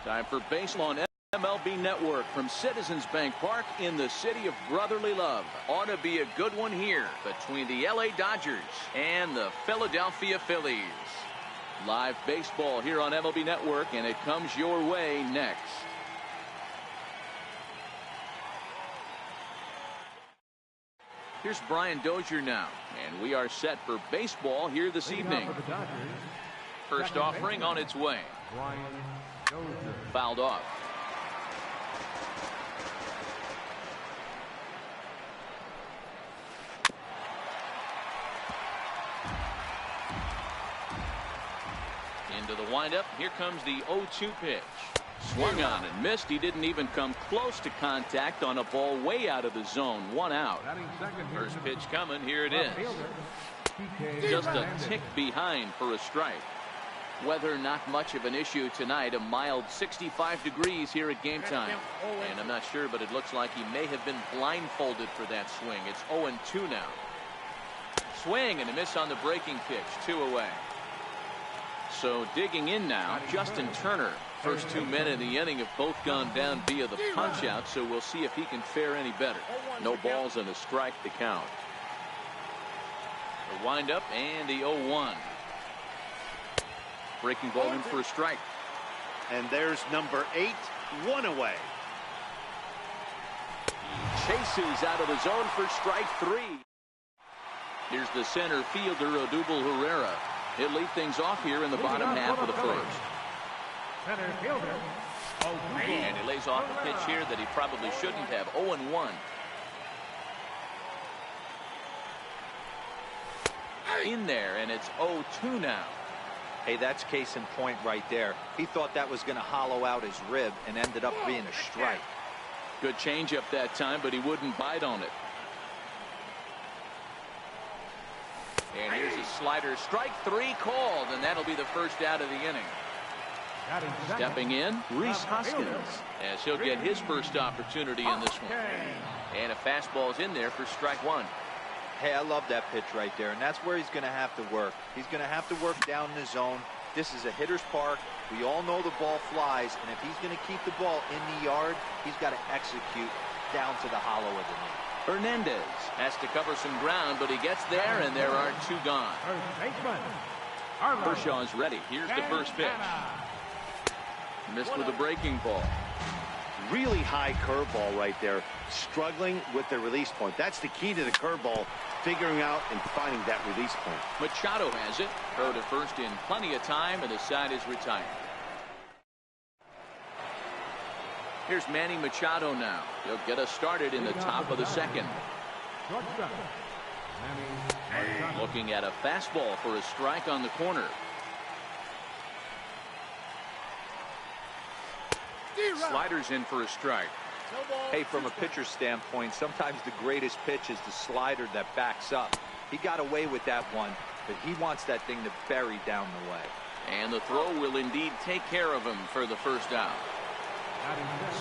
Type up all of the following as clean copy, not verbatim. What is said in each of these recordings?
Time for baseball on MLB Network from Citizens Bank Park in the city of brotherly love. Ought to be a good one here between the LA Dodgers and the Philadelphia Phillies. Live baseball here on MLB Network, and it comes your way next. Here's Brian Dozier now, and we are set for baseball here this evening. First offering on its way. Fouled off. Into the windup. Here comes the 0-2 pitch. Swung on and missed. He didn't even come close to contact on a ball way out of the zone. 1 out. First pitch coming. Here it is. Just a tick behind for a strike. Weather not much of an issue tonight. A mild 65 degrees here at game time. And I'm not sure, but it looks like he may have been blindfolded for that swing. It's 0-2 now. Swing and a miss on the breaking pitch. 2 away. So digging in now, Justin Turner. First 2 men in the inning have both gone down via the punch out, so we'll see if he can fare any better. No balls and a strike to count. The windup and the 0-1. Breaking ball in for a strike. And there's number 8, 1 away. He chases out of the zone for strike 3. Here's the center fielder, Odubel Herrera. He'll lead things off here in the bottom half of the first. Center fielder. And he lays off a pitch here that he probably shouldn't have. 0-1. In there, and it's 0-2 now. Hey, that's case in point right there. He thought that was going to hollow out his rib and ended up being a strike. Good changeup that time, but he wouldn't bite on it. And here's a slider. Strike 3 called, and that'll be the first out of the inning. Stepping in, Rhys Hoskins, as he'll get his first opportunity in this one. And a fastball's in there for strike 1. Hey, I love that pitch right there, and that's where he's going to have to work. He's going to have to work down in the zone. This is a hitter's park. We all know the ball flies, and if he's going to keep the ball in the yard, he's got to execute down to the hollow of the knee. Hernandez has to cover some ground, but he gets there, and there are 2 gone. Kershaw's ready. Here's the first pitch. Missed with a breaking ball. Really high curveball right there. Struggling with the release point. That's the key to the curveball, figuring out and finding that release point. Machado has it. Throw to first in plenty of time, and the side is retired. Here's Manny Machado now. He'll get us started in the top of the second. Looking at a fastball for a strike on the corner. Sliders in for a strike. Hey, from a pitcher's standpoint, sometimes the greatest pitch is the slider that backs up. He got away with that one, but he wants that thing to bury down the way. And the throw will indeed take care of him for the first out.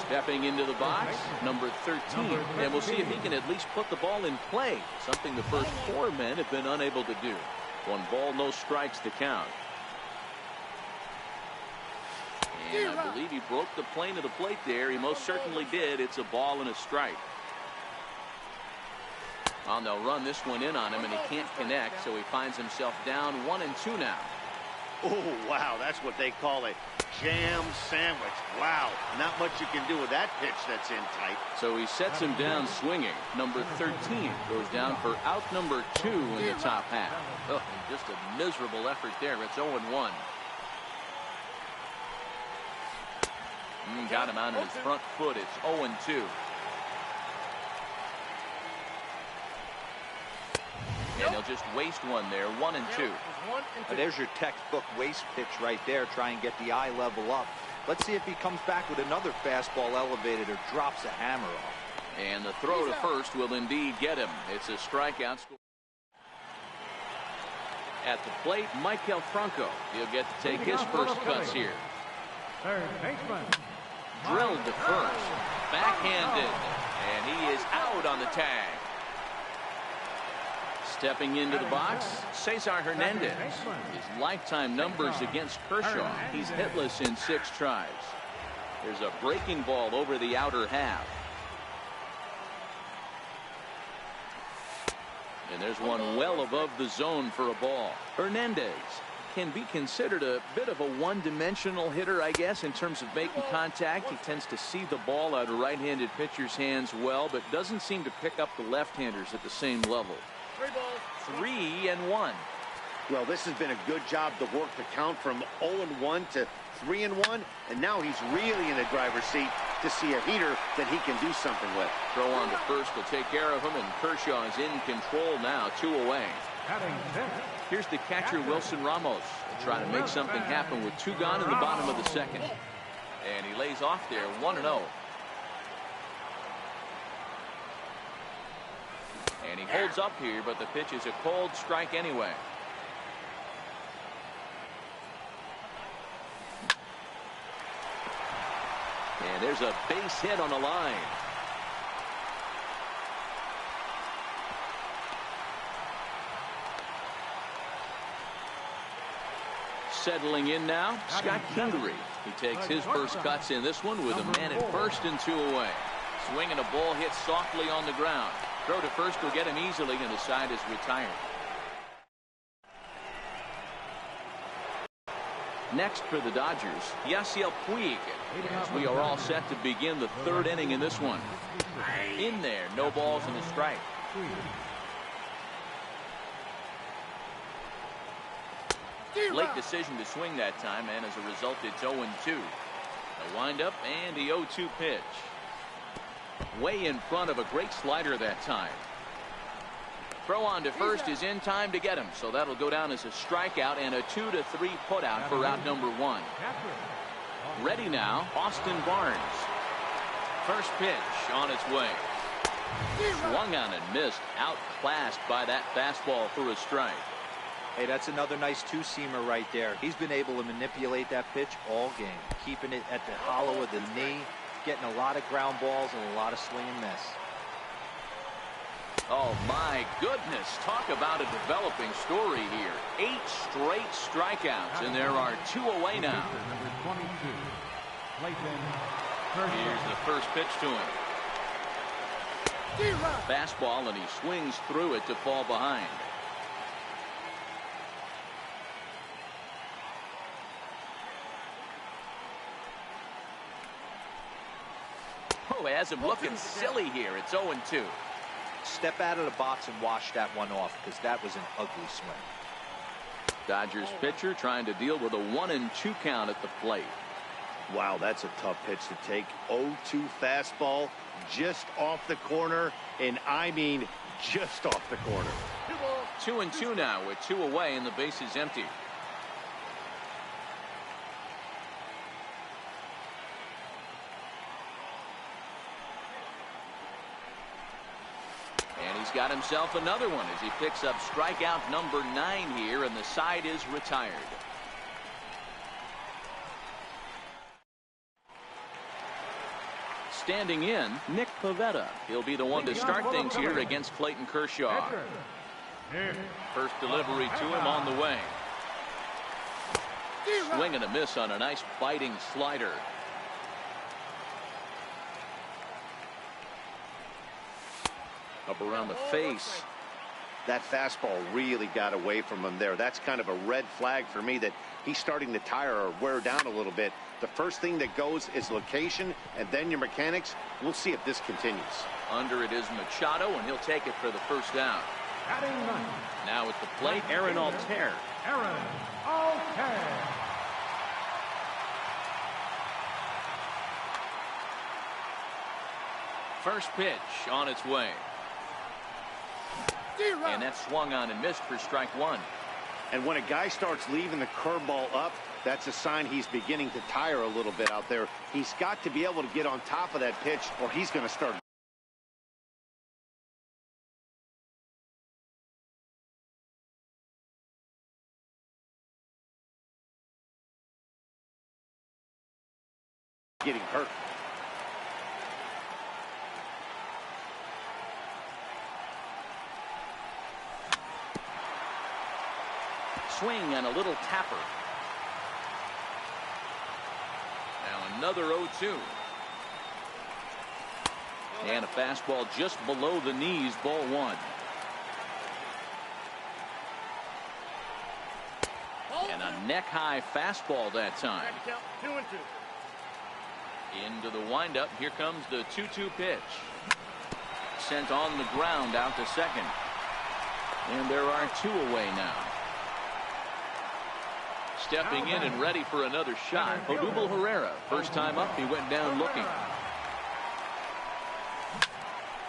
Stepping into the box, number 13. And we'll see if he can at least put the ball in play, something the first 4 men have been unable to do. 1 ball, no strikes to count. And I believe he broke the plane of the plate there. He most certainly did. It's a ball and a strike. Well, they'll run this one in on him, and he can't connect, so he finds himself down 1-2 now. Oh, wow. That's what they call a jam sandwich. Wow. Not much you can do with that pitch that's in tight. So he sets him down swinging. Number 13 goes down for out number 2 in the top half. Oh, just a miserable effort there. It's 0-1. Got him out of his front foot. It's 0-2. And he'll just waste one there. 1-2. There's your textbook waste pitch right there. Try and get the eye level up. Let's see if he comes back with another fastball elevated or drops a hammer off. And the throw to first will indeed get him. It's a strikeout score. At the plate, Michael Franco. He'll get to take his first cuts here. Third baseman. Drilled to first. Backhanded. And he is out on the tag. Stepping into the box, Cesar Hernandez. His lifetime numbers against Kershaw. He's hitless in 6 tries. There's a breaking ball over the outer half. And there's one well above the zone for a ball. Hernandez can be considered a bit of a one-dimensional hitter, I guess, in terms of making contact. He tends to see the ball out of right-handed pitcher's hands well, but doesn't seem to pick up the left-handers at the same level. 3-1. Well, this has been a good job to work the count from 0-1 to 3-1, and now he's really in the driver's seat to see a heater that he can do something with. Throw on to first will take care of him, and Kershaw is in control now, 2 away. Here's the catcher, Wilson Ramos. He'll try to make something happen with 2 gone in the bottom of the second. And he lays off there, 1-0. And he holds up here, but the pitch is a cold strike anyway. And there's a base hit on the line. Settling in now, Scott Kingery. He takes his first cuts in this one with a man at first and 2 away. Swinging a ball hit softly on the ground. Throw to first will get him easily, and the side is retired. Next for the Dodgers, Yasiel Puig. As we are all set to begin the 3rd inning in this one. In there, no balls and a strike. Late decision to swing that time, and as a result, it's 0-2. A windup and the 0-2 pitch. Way in front of a great slider that time. Throw on to first is in time to get him, so that'll go down as a strikeout and a 2-3 putout for out number 1. Ready now, Austin Barnes. First pitch on its way. Swung on and missed, outclassed by that fastball for a strike. Hey, that's another nice 2-seamer right there. He's been able to manipulate that pitch all game, keeping it at the hollow of the knee, getting a lot of ground balls and a lot of swing and miss. Oh my goodness, talk about a developing story here. 8 straight strikeouts, and there are 2 away now. Here's the first pitch to him. Fastball, and he swings through it to fall behind. Oh, has him looking silly here. It's 0-2. Step out of the box and wash that one off, because that was an ugly swing. Dodgers pitcher trying to deal with a 1-2 count at the plate. Wow, that's a tough pitch to take. 0-2 fastball just off the corner, and I mean just off the corner. 2-2 now with 2 away and the base is empty. And he's got himself another one as he picks up strikeout number 9 here, and the side is retired. Standing in, Nick Pivetta. He'll be the one to start things here against Clayton Kershaw. First delivery to him on the way. Swing and a miss on a nice biting slider. Up around the face. That fastball really got away from him there. That's kind of a red flag for me that he's starting to tire or wear down a little bit. The first thing that goes is location, and then your mechanics. We'll see if this continues. Under it is Machado, and he'll take it for the first down. Now at the plate, Aaron Altair. First pitch on its way. And that's swung on and missed for strike 1. And when a guy starts leaving the curveball up, that's a sign he's beginning to tire a little bit out there. He's got to be able to get on top of that pitch, or he's going to start getting hurt. Swing and a little tapper. Now another 0-2. And a fastball just below the knees, ball one. And a neck-high fastball that time. 2-2. Into the windup. Here comes the 2-2 pitch. Sent on the ground out to second. And there are two away now. Stepping in and ready for another shot, Odubel Herrera. First time up, he went down looking.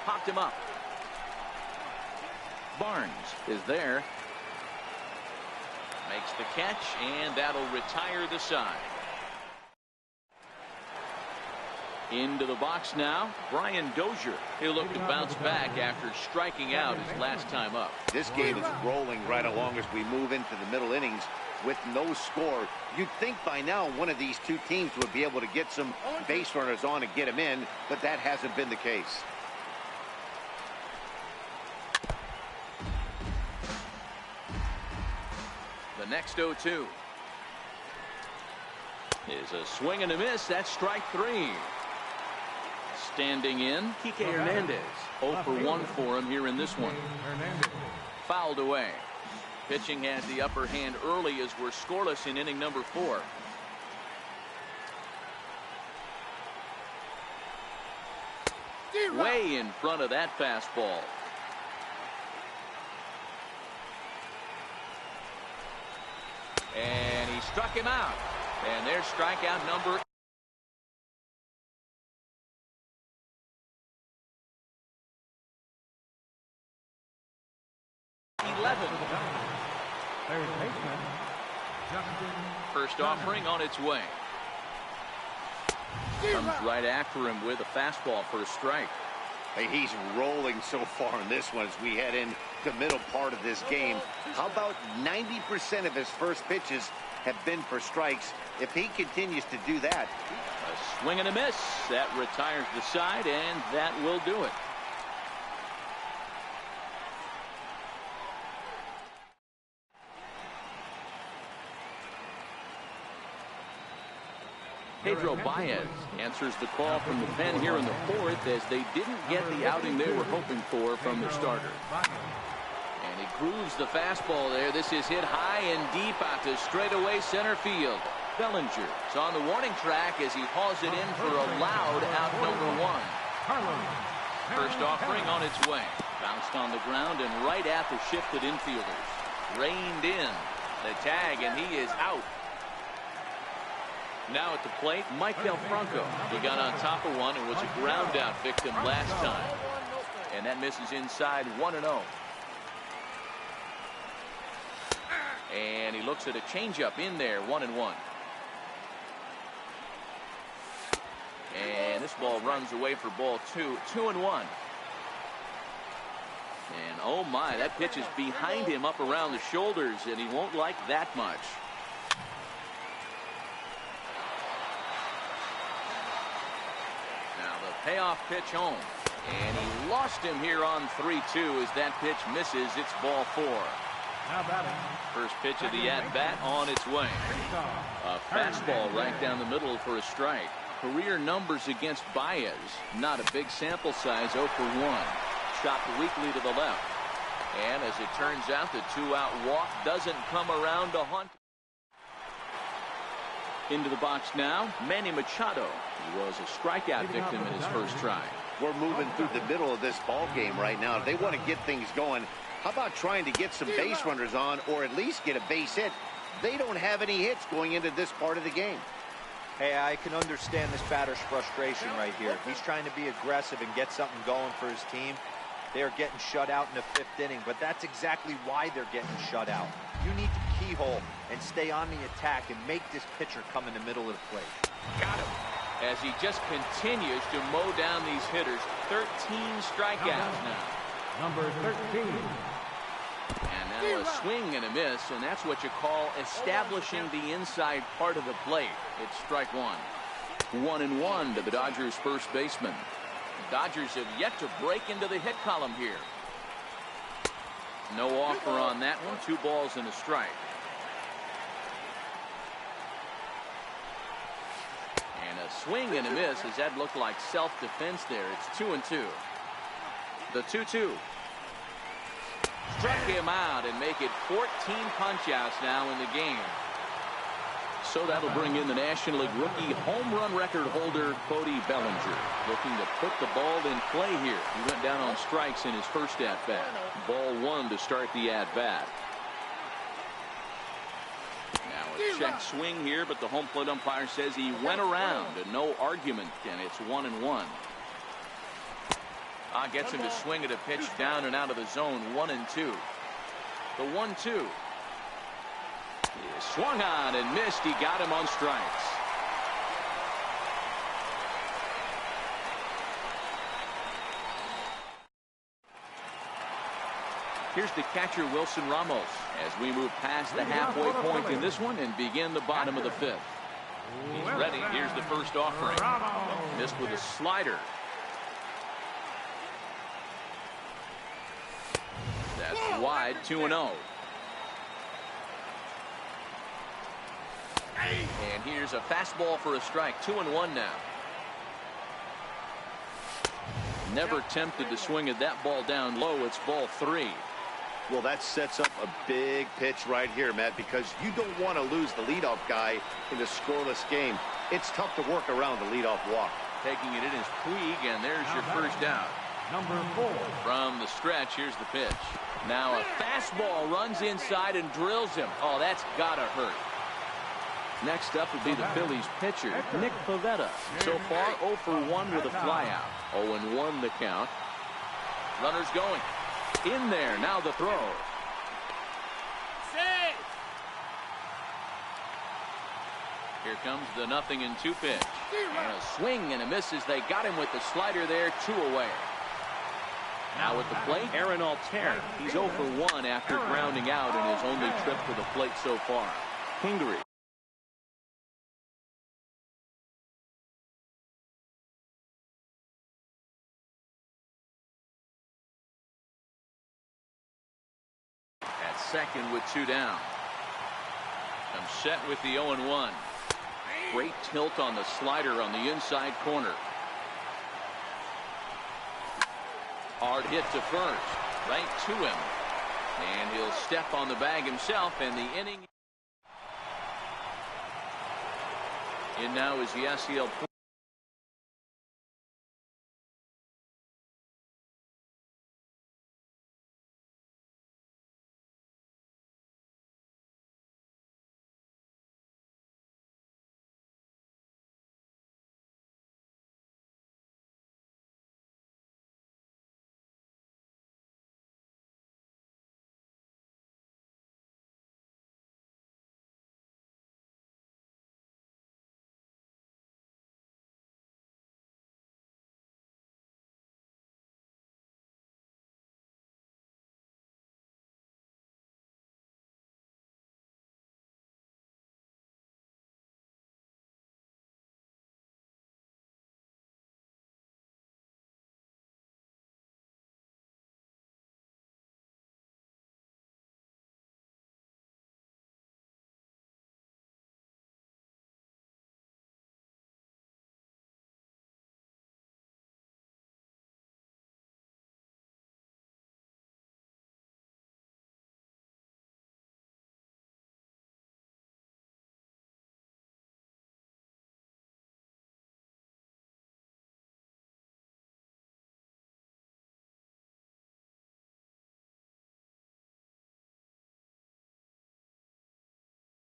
Popped him up. Barnes is there. Makes the catch, and that'll retire the side. Into the box now, Brian Dozier. He'll look to bounce back after striking out his last time up. This game is rolling right along as we move into the middle innings with no score. You'd think by now one of these two teams would be able to get some base runners on and get them in, but that hasn't been the case. The next 0-2 is a swing and a miss. That's strike three. Standing in, Kike Hernandez. 0 for 1 for him here in this one. Fouled away. Pitching has the upper hand early as we're scoreless in inning number 4. Way in front of that fastball. And he struck him out. And there's strikeout number 11. First offering on its way. Comes right after him with a fastball for a strike. Hey, he's rolling so far in this one as we head in the middle part of this game. How about 90% of his first pitches have been for strikes? If he continues to do that. A swing and a miss. That retires the side, and that will do it. Pedro Baez answers the call from the pen here in the 4th as they didn't get the outing they were hoping for from the starter. And he grooves the fastball there. This is hit high and deep out to straightaway center field. Bellinger is on the warning track as he hauls it in for a loud out number 1. First offering on its way. Bounced on the ground and right at the shifted infielders. Reined in the tag, and he is out. Now at the plate, Michael Franco. He got on top of one and was a ground out victim last time. And that misses inside 1-0. And he looks at a changeup in there, 1-1. And this ball runs away for ball 2, 2-1. And oh my, that pitch is behind him up around the shoulders, and he won't like that much. Payoff pitch home, and he lost him here on 3-2 as that pitch misses. It's ball 4. First pitch of the at-bat on its way. A fastball right down the middle for a strike. Career numbers against Baez. Not a big sample size, 0 for 1. Chopped weakly to the left. And as it turns out, the 2-out walk doesn't come around to haunt. Into the box now, Manny Machado. He was a strikeout victim in his first try. We're moving through the middle of this ball game right now. If they want to get things going, how about trying to get some base runners on or at least get a base hit? They don't have any hits going into this part of the game. Hey, I can understand this batter's frustration right here. He's trying to be aggressive and get something going for his team. They are getting shut out in the 5th inning, but that's exactly why they're getting shut out. You need to keyhole and stay on the attack and make this pitcher come in the middle of the plate. Got him. As he just continues to mow down these hitters. 13 strikeouts now. Number 13. And now a swing and a miss, and that's what you call establishing the inside part of the plate. It's strike 1. 1-1 to the Dodgers' first baseman. The Dodgers have yet to break into the hit column here. No offer on that one. 2 balls and a strike. And a swing and a miss as that looked like self-defense there. It's 2-2. The 2-2. Struck him out and make it 14 punch-outs now in the game. So that'll bring in the National League rookie home run record holder, Cody Bellinger, looking to put the ball in play here. He went down on strikes in his first at-bat. Ball one to start the at-bat. Now a check swing here, but the home plate umpire says he went around and no argument, and it's 1-1. Gets him to swing at a pitch down and out of the zone. 1-2. The 1-2. He swung on and missed. He got him on strikes. Here's the catcher, Wilson Ramos, as we move past the halfway point in this one and begin the bottom of the fifth. He's ready. Here's the first offering. Missed with a slider. That's wide. 2-0. And here's a fastball for a strike. 2-1 now. Never tempted to swing at that ball down low. It's ball 3. Well, that sets up a big pitch right here, Matt, because you don't want to lose the leadoff guy in a scoreless game. It's tough to work around the leadoff walk. Taking it in is Puig, and there's your first out. Number 4. From the stretch, here's the pitch. Now a fastball runs inside and drills him. Oh, that's gotta hurt. Next up will be the Phillies pitcher, Nick Pivetta. So far, 0 for 1 with a flyout. 0-1 the count. Runners going. In there, now the throw. Safe. Here comes the 0-2 pitch. And a swing and a miss as they got him with the slider there, 2 away. Now at the plate, Aaron Altair. He's 0 for 1 after grounding out in his only trip to the plate so far. Pingree. At second with 2 down. Comes set with the 0-1. Great tilt on the slider on the inside corner. Hard hit to first, right to him, and he'll step on the bag himself, and the inning. In now is Yasiel.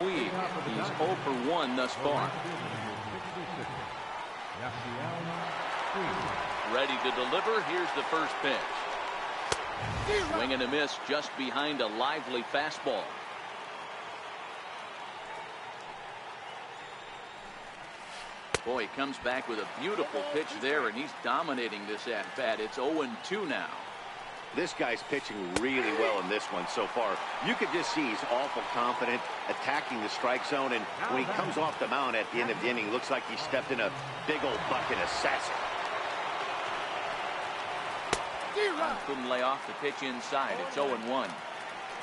He's 0 for 1 thus far. Ready to deliver. Here's the first pitch. Swing and a miss just behind a lively fastball. Boy, he comes back with a beautiful pitch there, and he's dominating this at-bat. It's 0-2 now. This guy's pitching really well in this one so far. You could just see he's awful confident, attacking the strike zone, and when he comes off the mound at the end of the inning, looks like he stepped in a big old bucket of sassy. Couldn't lay off the pitch inside. It's 0-1.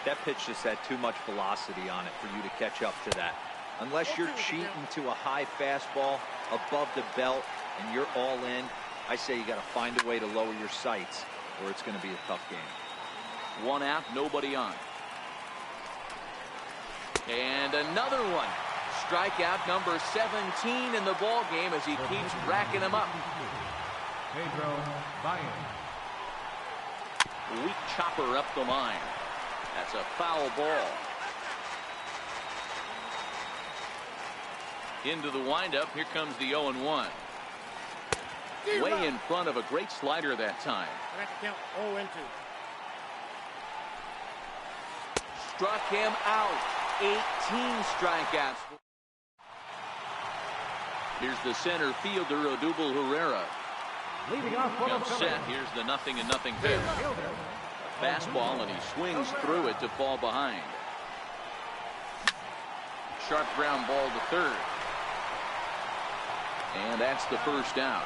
That pitch just had too much velocity on it for you to catch up to that. Unless you're cheating to a high fastball above the belt and you're all in, I say you got to find a way to lower your sights or it's going to be a tough game. One out, nobody on. And another one. Strikeout number 17 in the ball game as he keeps racking them up. Pedro Baez. Weak chopper up the line. That's a foul ball. Into the windup. Here comes the 0-1. Way in front of a great slider that time. Count 0-2. Struck him out. 18 strikeouts. Here's the center fielder, Odubel Herrera. Leading off for the Comes set. Here's the 0-0 pitch. A fastball, and he swings through it to fall behind. Sharp ground ball to third. And that's the first out.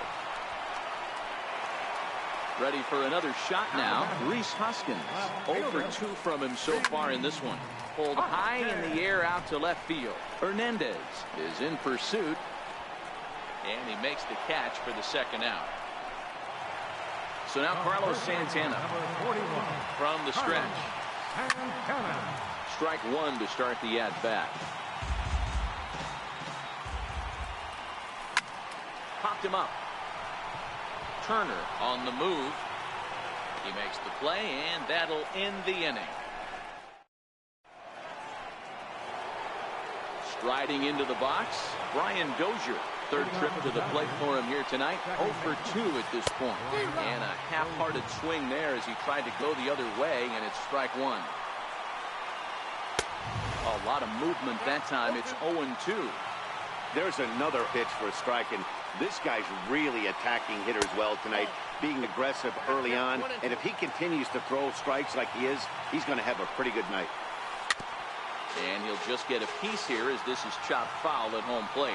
Ready for another shot now. Rhys Hoskins. 0 for 2 from him so far in this one. Pulled high in the air out to left field. Hernandez is in pursuit. And he makes the catch for the second out. So now Carlos Santana from the stretch. Strike one to start the at-bat. Popped him up. Turner on the move. He makes the play, and that'll end the inning. Striding into the box, Brian Dozier. Third trip to the plate for him here tonight. 0 for 2 at this point. And a half-hearted swing there as he tried to go the other way, and it's strike one. A lot of movement that time. It's 0-2. There's another pitch for a strike, and this guy's really attacking hitters well tonight, being aggressive early on. And if he continues to throw strikes like he is, he's going to have a pretty good night. And he'll just get a piece here as this is chopped foul at home plate.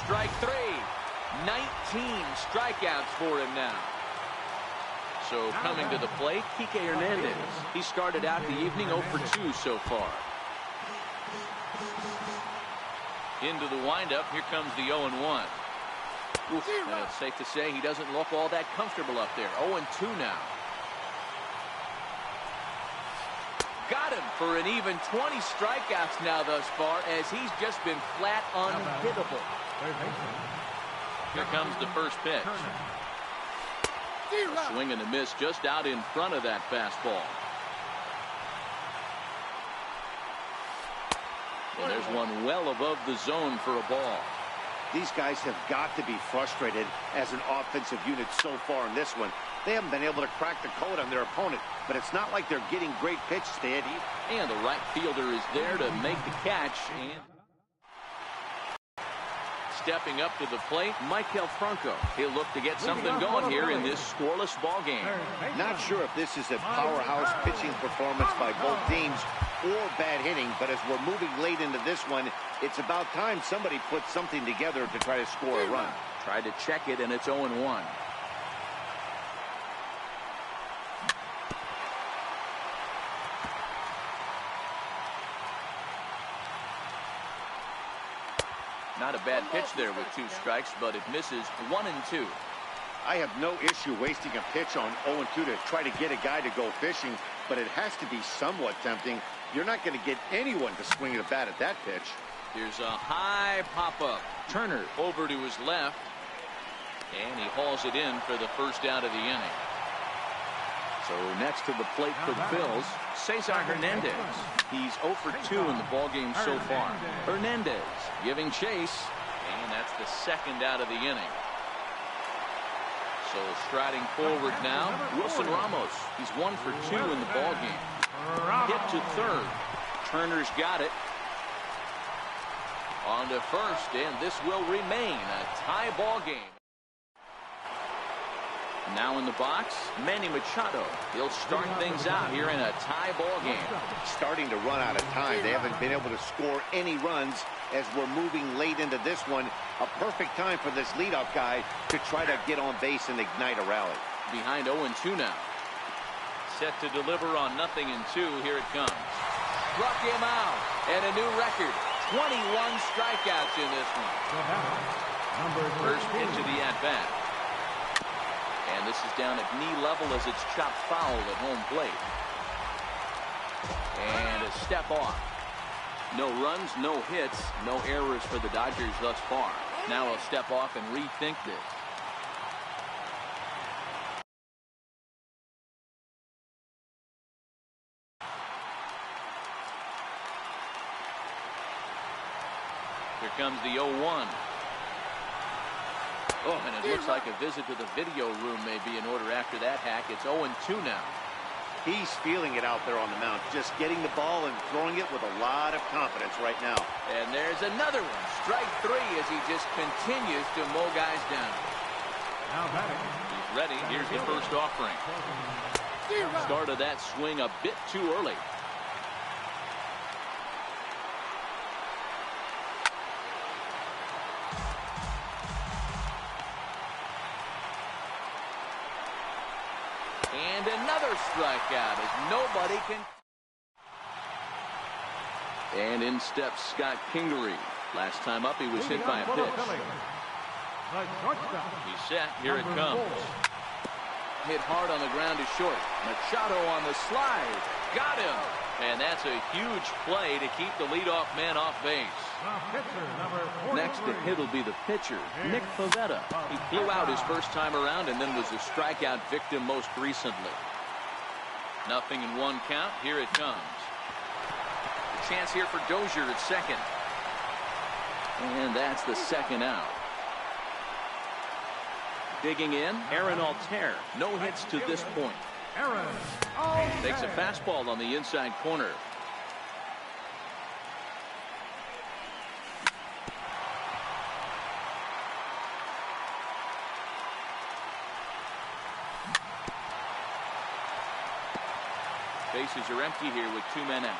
Strike three. 19 strikeouts for him now. So coming to the plate, Kike Hernandez. He started out the evening 0 for 2 so far. Into the windup. Here comes the 0-1. It's safe to say he doesn't look all that comfortable up there. 0-2 now. Got him for an even 20 strikeouts now thus far as he's just been flat unhittable. Here comes the first pitch. A swing and a miss just out in front of that fastball. And there's one well above the zone for a ball. These guys have got to be frustrated as an offensive unit so far in this one. They haven't been able to crack the code on their opponent, but it's not like they're getting great pitches to hit. And the right fielder is there to make the catch. And stepping up to the plate, Maikel Franco. He'll look to get something going here in this scoreless ball game. Not sure if this is a powerhouse pitching performance by both teams or bad hitting, but as we're moving late into this one, it's about time somebody puts something together to try to score a run. Tried to check it, and it's 0-1. Not a bad pitch there with 2 strikes, but it misses 1 and 2. I have no issue wasting a pitch on 0-2 to try to get a guy to go fishing, but it has to be somewhat tempting. You're not going to get anyone to swing at a bat at that pitch. Here's a high pop-up. Turner over to his left, and he hauls it in for the first out of the inning. So next to the plate for the Phils, Cesar Hernandez. He's 0 for 2 in the ballgame so far. Hernandez giving chase, and that's the second out of the inning. So striding forward now, Wilson Ramos. He's 1 for 2 in the ballgame. Hit to third. Turner's got it. On to first, and this will remain a tie ball game. Now in the box, Manny Machado. He'll start things out here in a tie ball game. Starting to run out of time. They haven't been able to score any runs as we're moving late into this one. A perfect time for this leadoff guy to try to get on base and ignite a rally. Behind 0-2 now. Set to deliver on 0-2. Here it comes. Struck him out. And a new record, 21 strikeouts in this one. First pitch of the at-bat. And this is down at knee level as it's chopped foul at home plate. And a step off. No runs, no hits, no errors for the Dodgers thus far. Now he'll step off and rethink this. Here comes the 0-1. Oh, and it looks like a visit to the video room may be in order after that hack. It's 0-2 now. He's feeling it out there on the mound, just getting the ball and throwing it with a lot of confidence right now. And there's another one. Strike 3 as he just continues to mow guys down. He's ready. Here's the first offering. Started that swing a bit too early. And another strikeout as nobody can. And in steps Scott Kingery. Last time up he was hit by a pitch. He's set. Here it comes. Hit hard on the ground to short. Machado on the slide. Got him. And that's a huge play to keep the leadoff man off base. Next to hit will be the pitcher, Nick Pivetta. He flew out his first time around and then was a strikeout victim most recently. Nothing in one count. Here it comes. A chance here for Dozier at second. And that's the second out. Digging in, Aaron Altair. No hits to this point. Takes a fastball on the inside corner. Bases are empty here with 2 men out.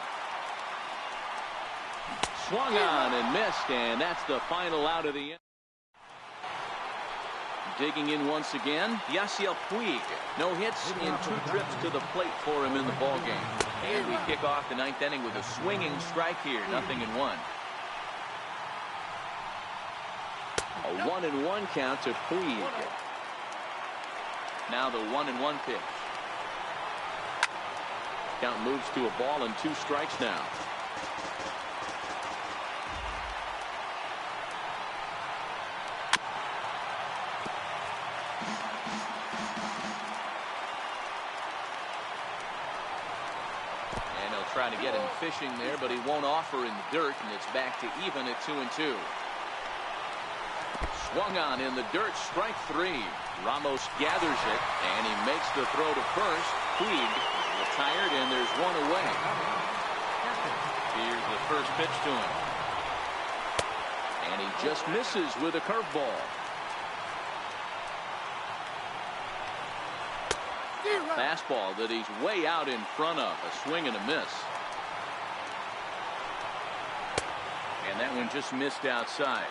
Swung on and missed, and that's the final out of the inning. Digging in once again, Yasiel Puig. No hits in 2 trips to the plate for him in the ballgame. And we kick off the 9th inning with a swinging strike here, 0-1. A 1-1 count to Puig. Now the 1-1 pitch. Count moves to a ball and 2 strikes now. Try to get him fishing there, but he won't offer in the dirt, and it's back to even at 2-2. Swung on in the dirt, strike 3. Ramos gathers it, and he makes the throw to first. Puig retired, and there's 1 away. Here's the first pitch to him. And he just misses with a curveball. Fastball that he's way out in front of. A swing and a miss. And that one just missed outside.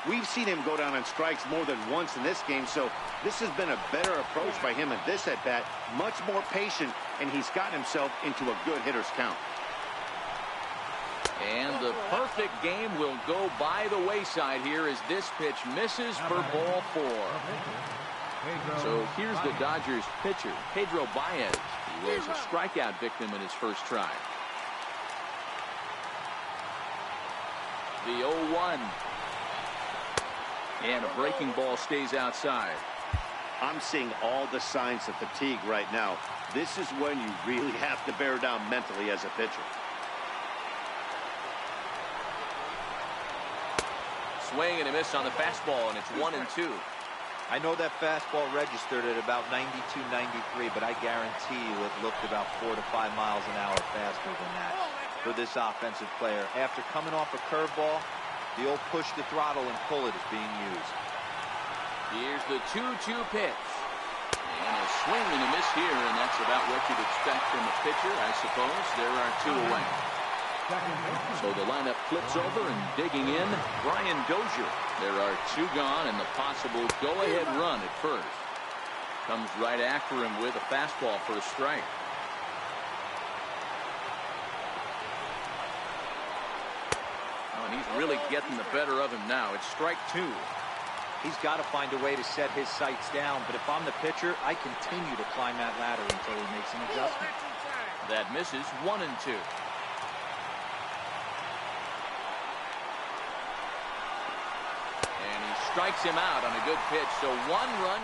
We've seen him go down on strikes more than once in this game, so this has been a better approach by him at this at-bat. Much more patient, and he's gotten himself into a good hitter's count. And the perfect game will go by the wayside here as this pitch misses for ball 4. So here's the Dodgers pitcher, Pedro Baez. He was a strikeout victim in his first try. The 0-1. And a breaking ball stays outside. I'm seeing all the signs of fatigue right now. This is when you really have to bear down mentally as a pitcher. Swing and a miss on the fastball, and it's 1-2. I know that fastball registered at about 92, 93, but I guarantee you it looked about 4 to 5 miles an hour faster than that for this offensive player. After coming off a curveball, the old push the throttle and pull it is being used. Here's the 2-2 pitch. And a swing and a miss here, and that's about what you'd expect from a pitcher, I suppose. There are 2 away. So the lineup flips over, and digging in, Brian Dozier. There are 2 gone, and the possible go-ahead run at first. Comes right after him with a fastball for a strike. really getting the better of him now. It's strike 2. He's got to find a way to set his sights down, but if I'm the pitcher, I continue to climb that ladder until he makes an adjustment. That misses. 1-2. And he strikes him out on a good pitch. So 1 run.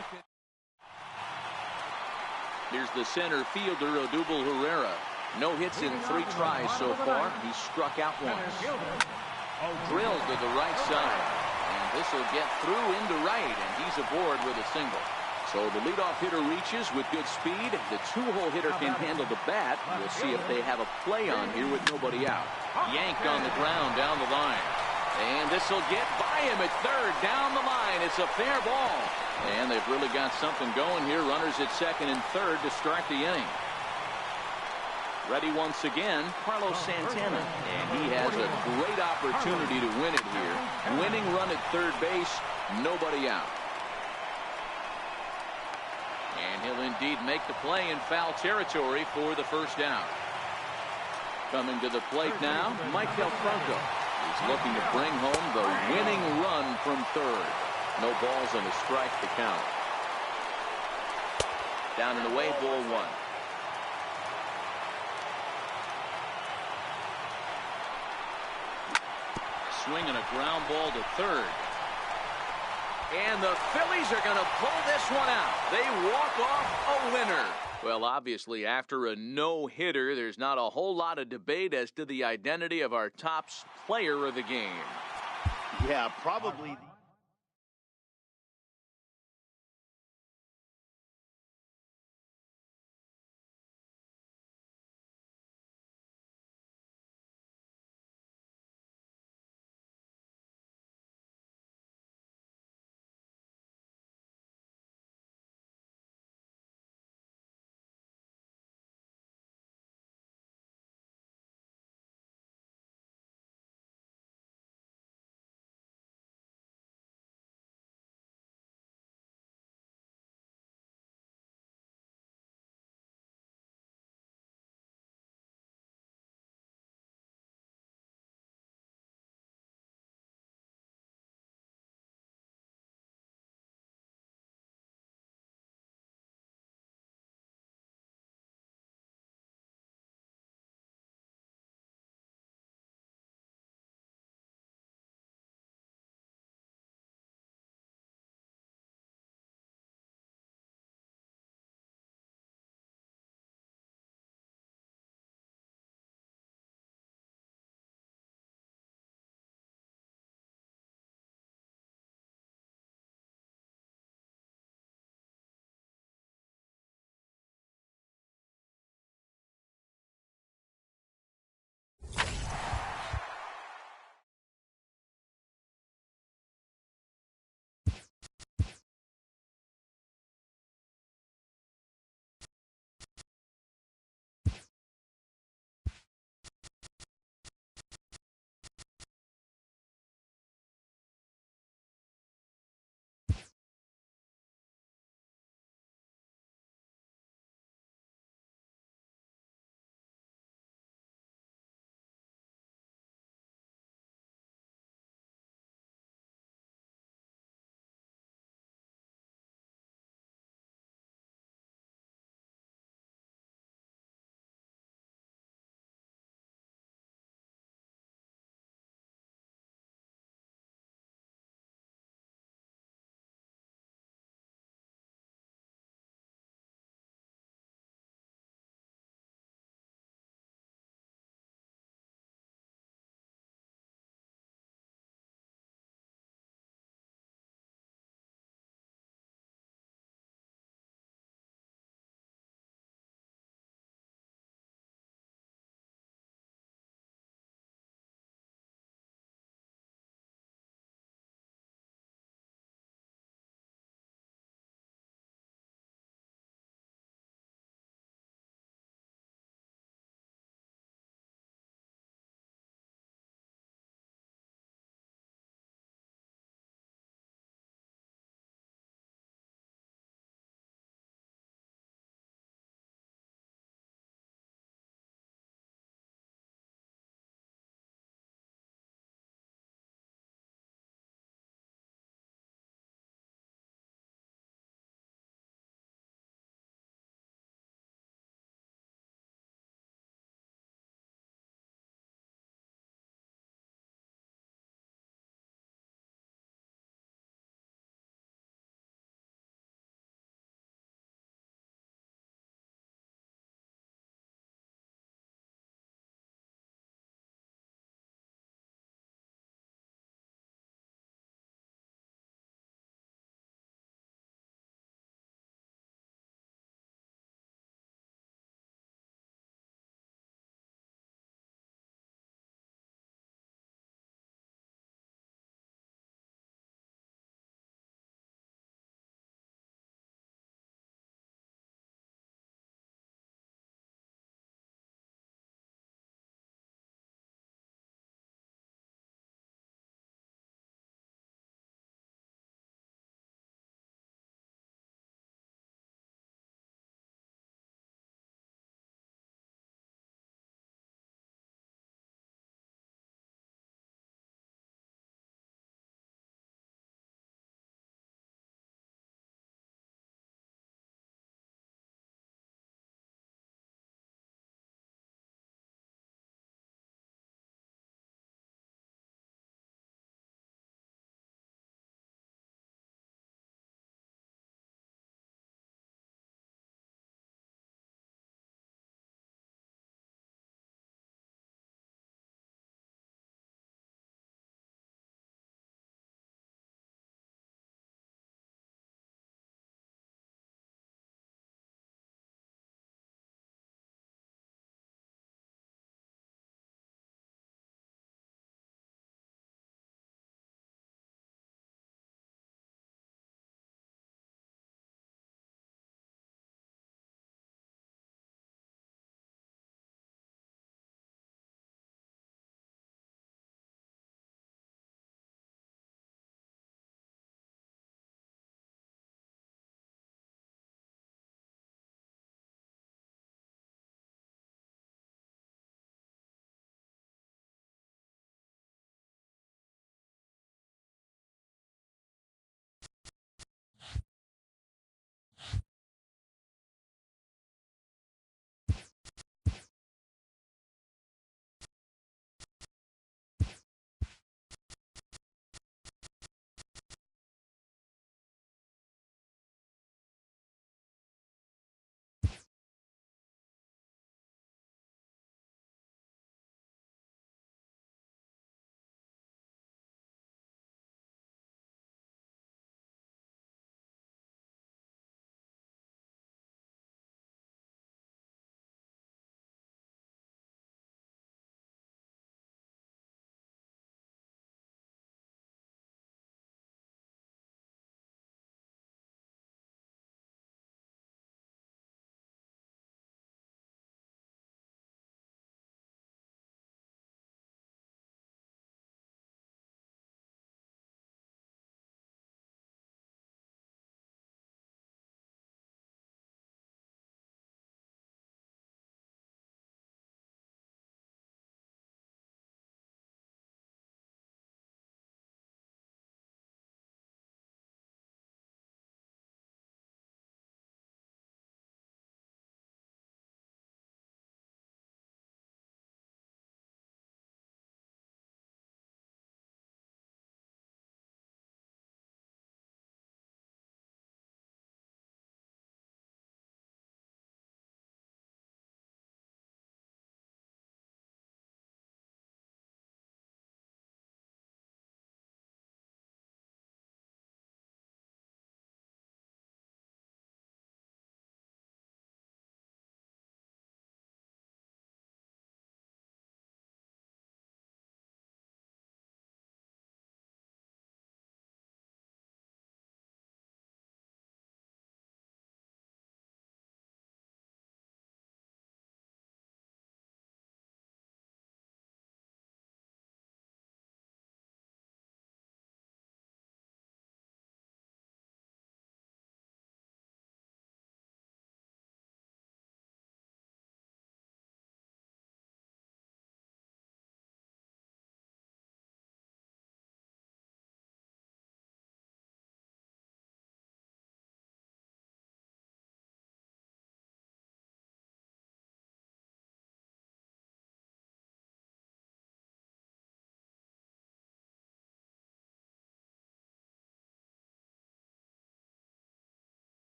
Here's the center fielder, Odubel Herrera. No hits in 3 tries so far. He struck out once. Drilled to the right side. And this will get through into right, and he's aboard with a single. So the leadoff hitter reaches with good speed. The 2-hole hitter can handle the bat. We'll see if they have a play on here with nobody out. Yanked on the ground down the line. And this will get by him at third, down the line. It's a fair ball. And they've really got something going here. Runners at second and third to start the inning. Ready once again, Carlos Santana. And he has a great opportunity to win it here. Winning run at third base, nobody out. And he'll indeed make the play in foul territory for the first down. Coming to the plate now, Michael Franco. He's looking to bring home the winning run from third. No balls and a strike to count. Down and away, ball 1. Swinging a ground ball to third. And the Phillies are going to pull this one out. They walk off a winner. Well, obviously, after a no-hitter, there's not a whole lot of debate as to the identity of our top player of the game. Yeah, probably.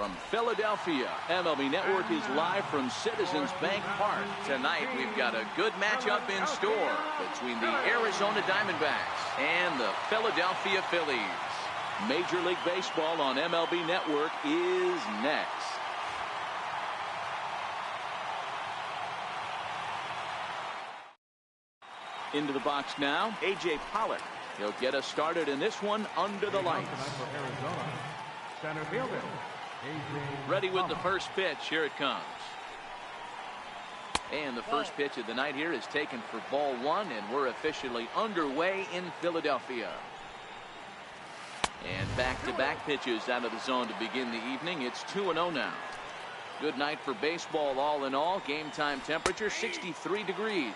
from Philadelphia. MLB Network is live from Citizens Bank Park. Tonight we've got a good matchup in store between the Arizona Diamondbacks and the Philadelphia Phillies. Major League Baseball on MLB Network is next. Into the box now, A.J. Pollock. He'll get us started in this one under the lights. Center fielder. Ready with the first pitch. Here it comes. And the first pitch of the night here is taken for ball one, and we're officially underway in Philadelphia. And back-to-back pitches out of the zone to begin the evening. It's 2-0 now. Good night for baseball all in all. Game time temperature 63 degrees.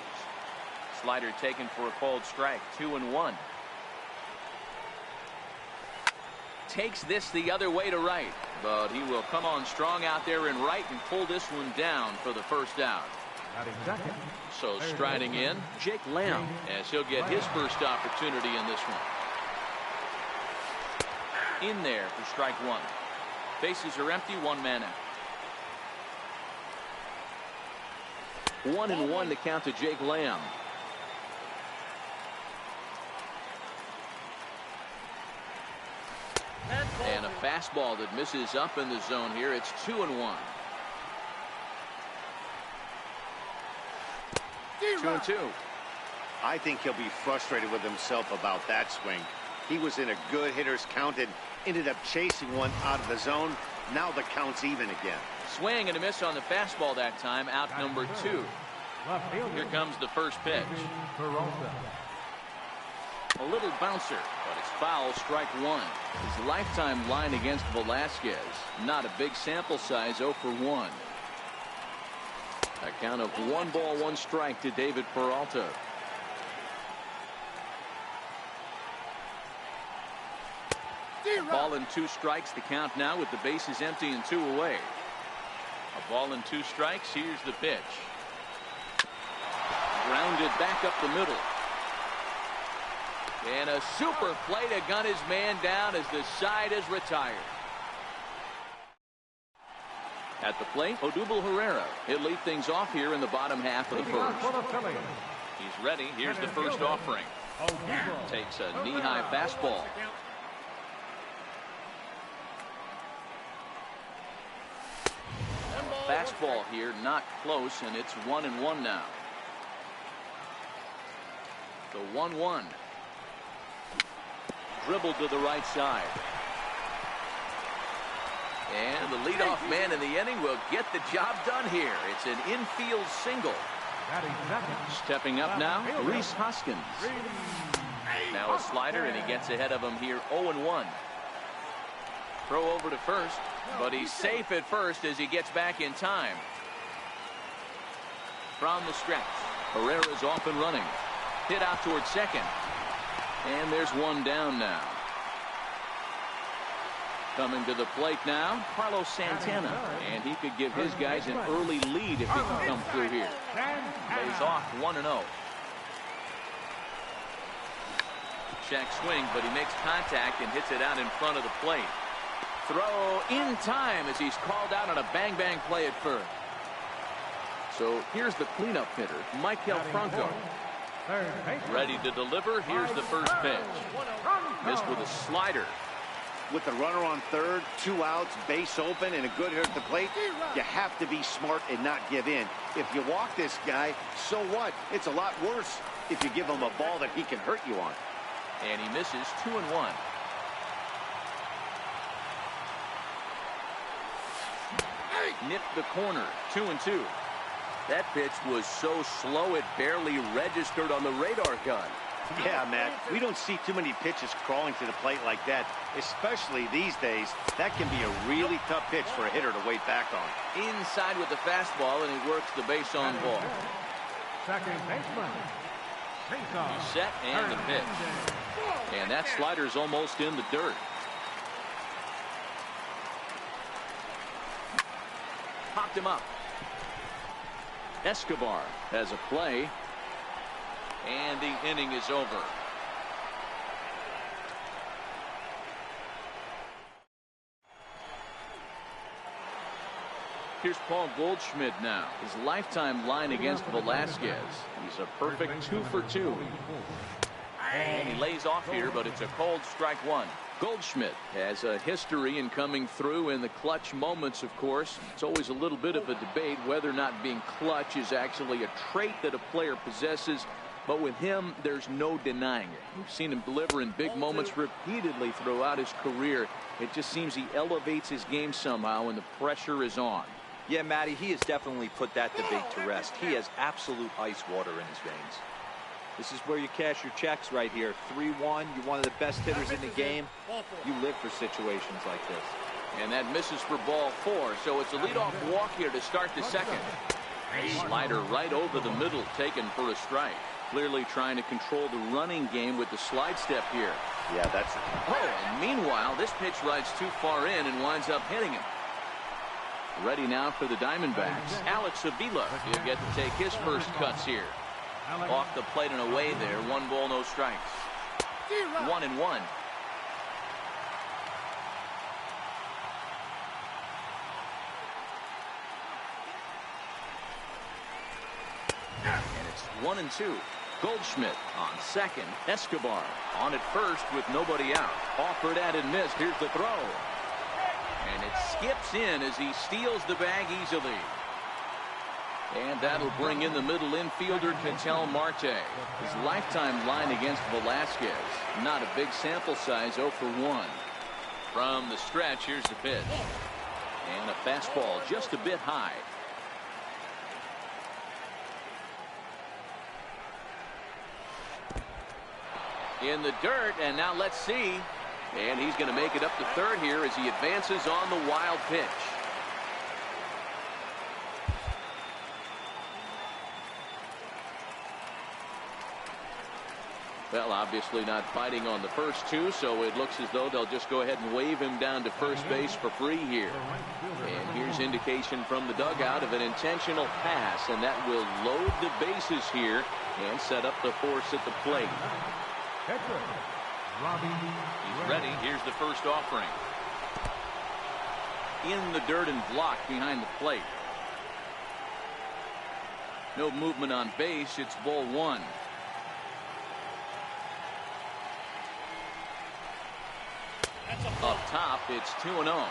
Slider taken for a cold strike. 2-1. Takes this the other way to right, but he will come on strong out there in right and pull this one down for the first out. So striding in, Jake Lamb, as he'll get his first opportunity in this one. In there for strike one. Bases are empty, one man out. 1-1 to count to Jake Lamb. And a fastball that misses up in the zone here. It's 2-1. 2-2. I think he'll be frustrated with himself about that swing. He was in a good hitter's count and ended up chasing one out of the zone. Now the count's even again. Swing and a miss on the fastball that time. Out number 2. Here comes the first pitch. A little bouncer, but it's foul. Strike one. His lifetime line against Velasquez. Not a big sample size. 0 for 1. A count of 1 ball, 1 strike to David Peralta. Ball and 2 strikes. The count now with the bases empty and 2 away. A ball and 2 strikes. Here's the pitch. Grounded back up the middle. And a super play to gun his man down as the side is retired. At the plate, Odubel Herrera. He'll lead things off here in the bottom half of the first. He's ready. Here's the first offering. Takes a knee-high fastball. Fastball here, not close, and it's 1-1 now. The 1-1. Dribbled to the right side. And the leadoff man in the inning will get the job done here. It's an infield single. Stepping up now, Rhys Hoskins. Now a slider, and he gets ahead of him here. 0-1. Throw over to first, but he's safe at first as he gets back in time. From the stretch, Herrera's off and running. Hit out towards second. And there's one down now. Coming to the plate now, Carlos Santana. And he could give his guys an early lead if he can come through here. Lays off 1-0. Check swing, but he makes contact and hits it out in front of the plate. Throw in time as he's called out on a bang-bang play at first. So here's the cleanup hitter, Michael Franco. Ready to deliver. Here's the first pitch. Missed with a slider. With the runner on third, 2 outs, base open, and a good hitter at the plate, you have to be smart and not give in. If you walk this guy, so what? It's a lot worse if you give him a ball that he can hurt you on. And he misses. 2-1. Nipped the corner. 2-2. That pitch was so slow it barely registered on the radar gun. Yeah, Matt, we don't see too many pitches crawling to the plate like that, especially these days. That can be a really tough pitch for a hitter to wait back on. Inside with the fastball, and he works the base on ball. Second baseman. He's set, and the pitch. And that slider's almost in the dirt. Popped him up. Escobar has a play. And the inning is over. Here's Paul Goldschmidt now. His lifetime line against Velasquez. He's a perfect 2 for 2. And he lays off here, but it's a cold strike one. Goldschmidt has a history in coming through in the clutch moments, of course. It's always a little bit of a debate whether or not being clutch is actually a trait that a player possesses. But with him, there's no denying it. We've seen him deliver in big moments repeatedly throughout his career. It just seems he elevates his game somehow when the pressure is on. Yeah, Matty, he has definitely put that debate to rest. He has absolute ice water in his veins. This is where you cash your checks right here. 3-1. You're one of the best hitters in the game. You live for situations like this. And that misses for ball 4. So it's a leadoff walk here to start the second. Slider right over the middle, taken for a strike. Clearly trying to control the running game with the slide step here. Yeah, that's... Oh, and meanwhile, this pitch rides too far in and winds up hitting him. Ready now for the Diamondbacks. Alex Avila will get to take his first cuts here. Off the plate and away there. 1 ball, no strikes. 1-1. And it's 1-2. Goldschmidt on second. Escobar on at first with nobody out. Offered at and missed. Here's the throw. And it skips in as he steals the bag easily. And that'll bring in the middle infielder, Ketel Marte. His lifetime line against Velasquez. Not a big sample size, 0 for 1. From the stretch, here's the pitch. And a fastball just a bit high. In the dirt, and now let's see. And he's going to make it up to third here as he advances on the wild pitch. Well, obviously not fighting on the first two, so it looks as though they'll just go ahead and wave him down to first base for free here. And here's indication from the dugout of an intentional pass, and that will load the bases here and set up the force at the plate. He's ready. Here's the first offering. In the dirt and blocked behind the plate. No movement on base. It's ball 1. Up top, it's 2-0.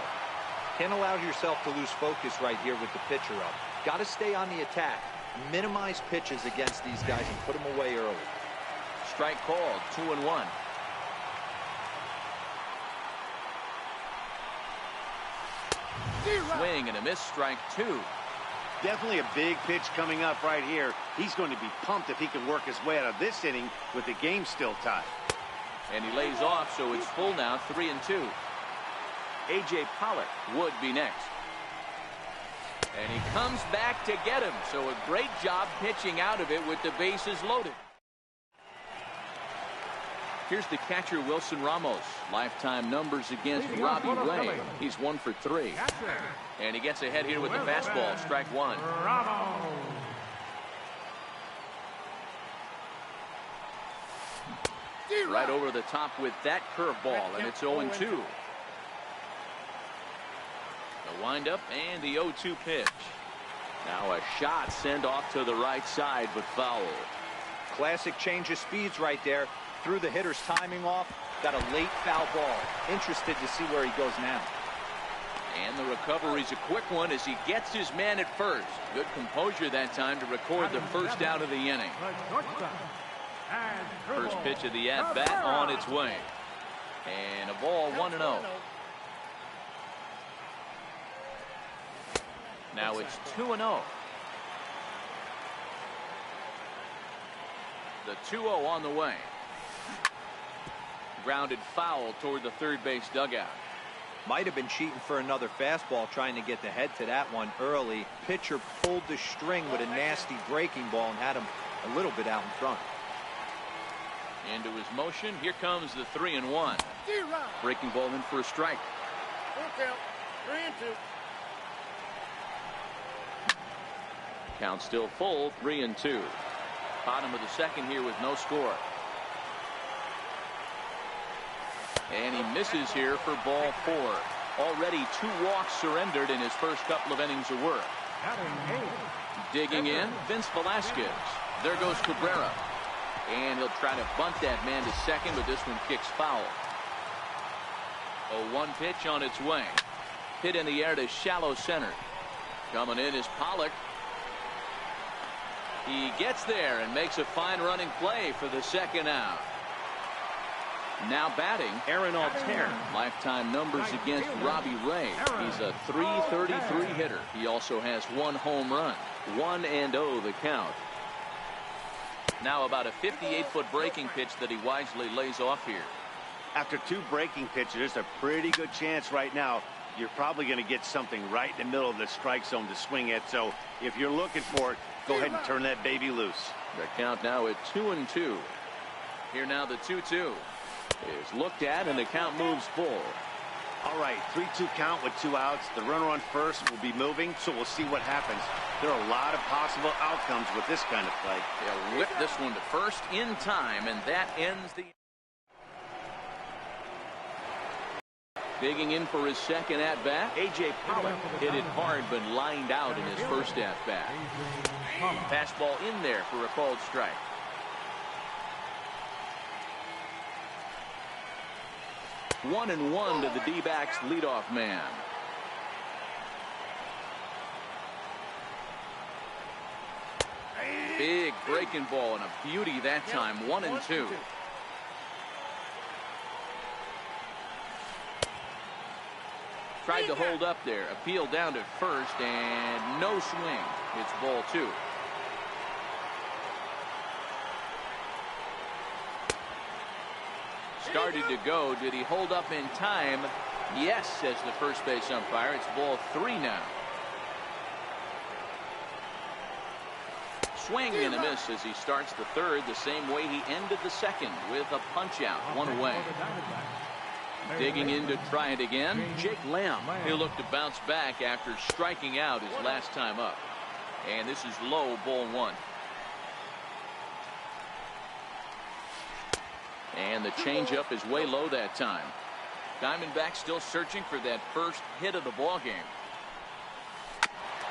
Can't allow yourself to lose focus right here with the pitcher up. Got to stay on the attack. Minimize pitches against these guys and put them away early. Strike called. 2-1. Swing and a miss. Strike 2. Definitely a big pitch coming up right here. He's going to be pumped if he can work his way out of this inning with the game still tied. And he lays off, so it's full now, 3-2. A.J. Pollock would be next. And he comes back to get him, so a great job pitching out of it with the bases loaded. Here's the catcher, Wilson Ramos. Lifetime numbers against Robbie Ray. He's 1 for 3. And he gets ahead here with the fastball, strike 1. Right over the top with that curveball, and it's 0-2. The windup and the 0-2 pitch. Now a shot sent off to the right side, but foul. Classic change of speeds right there. Threw the hitter's timing off. Got a late foul ball. Interested to see where he goes now. And the recovery's a quick one as he gets his man at first. Good composure that time to record the first out of the inning. First pitch of the at-bat on its way. And a ball, 1-0. Now it's 2-0. The 2-0 on the way. Grounded foul toward the third base dugout. Might have been cheating for another fastball, trying to get the head to that one early. Pitcher pulled the string with a nasty breaking ball and had him a little bit out in front. Into his motion. Here comes the 3-1. Breaking ball in for a strike. 3-2. Count still full, 3-2. Bottom of the second here with no score. And he misses here for ball 4. Already 2 walks surrendered in his first couple of innings of work. Digging in, Vince Velasquez. There goes Cabrera. And he'll try to bunt that man to second, but this one kicks foul. 0-1 pitch on its way. Hit in the air to shallow center. Coming in is Pollock. He gets there and makes a fine running play for the second out. Now batting, Aaron Altair. Lifetime numbers against Robbie Ray. He's a .333 hitter. He also has 1 home run. 1-0 the count. Now about a 58-foot breaking pitch that he wisely lays off here. After 2 breaking pitches, there's a pretty good chance right now you're probably going to get something right in the middle of the strike zone to swing at. So if you're looking for it, go ahead and turn that baby loose. The count now at 2-2. Here now the 2-2 is looked at, and the count moves full. All right, 3-2 count with 2 outs. The runner on first will be moving, so we'll see what happens. There are a lot of possible outcomes with this kind of play. They'll whip this one to first in time, and that ends the... Digging in for his second at-bat, A.J. Pollock hit it hard but lined out in his first at-bat. Fastball in there for a called strike. One and one to the D-backs leadoff man. Big breaking ball and a beauty that time. 1-2. Tried to hold up there. Appeal down to first and no swing. It's ball 2. Started to go. Did he hold up in time? Yes, says the first base umpire. It's ball 3 now. Swing and a miss as he starts the third the same way he ended the second with a punch out. 1 away. Digging in to try it again, Jake Lamb. He'll look to bounce back after striking out his last time up. And this is low, ball 1. And the changeup is way low that time. Diamondbacks still searching for that first hit of the ball game.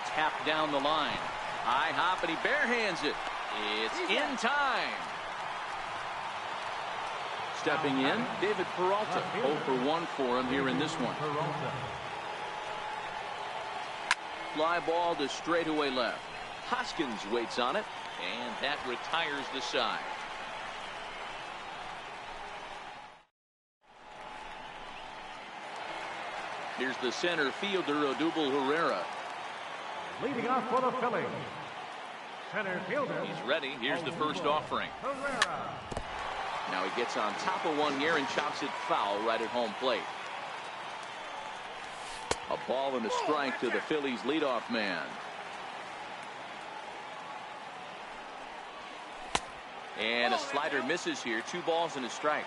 Tapped down the line. High hop, and he barehands it. It's in time. Stepping in, David Peralta. 0 for 1 for him here in this one. Fly ball to straightaway left. Hoskins waits on it, and that retires the side. Here's the center fielder, Odubel Herrera. Leading off for the Phillies, center fielder. He's ready. Here's the first offering. Herrera. Now he gets on top of one here and chops it foul right at home plate. A ball and a strike to the Phillies leadoff man. And a slider misses here. 2 balls and a strike.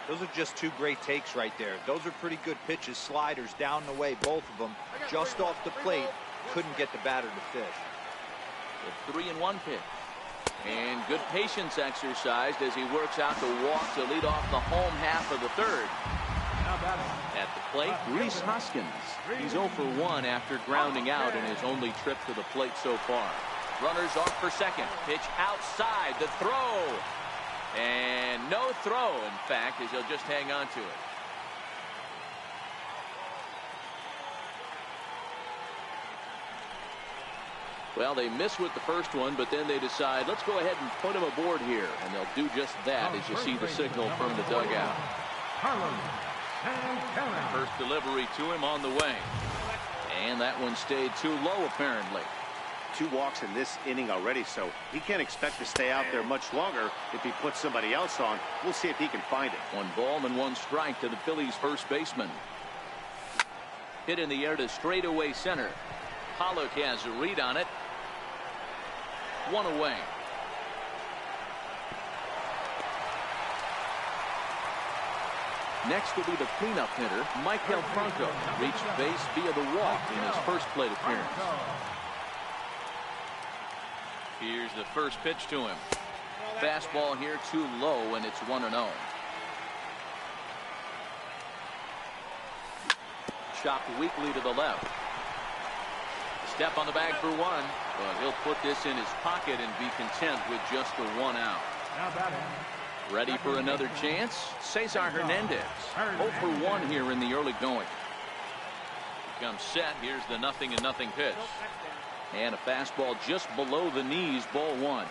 Those are just 2 great takes right there. Those are pretty good pitches. Sliders down the way, both of them. Just off the plate. Couldn't get the batter to fish. The 3-1 pitch. And good patience exercised as he works out the walk to lead off the home half of the third. At the plate, Rhys Hoskins. He's 0 for 1 after grounding out in his only trip to the plate so far. Runners off for second. Pitch outside. The throw. And no throw, in fact, as he'll just hang on to it. Well, they miss with the first one, but then they decide, let's go ahead and put him aboard here. And they'll do just that as you see the signal from the dugout. First delivery to him on the way. And that one stayed too low, apparently. 2 walks in this inning already, so he can't expect to stay out there much longer if he puts somebody else on. We'll see if he can find it. 1 ball and 1 strike to the Phillies first baseman. Hit in the air to straightaway center. Pollock has a read on it. 1 away. Next will be the cleanup hitter, Michael Franco. Reached base via the walk in his first plate appearance. Here's the first pitch to him. Fastball here too low, and it's 1-0. chopped weakly to the left. Step on the bag for one, but he'll put this in his pocket and be content with just the 1 out. Ready for another chance? Cesar Hernandez. 0 for 1 here in the early going. Comes set. Here's the 0-0 pitch. And a fastball just below the knees, ball 1.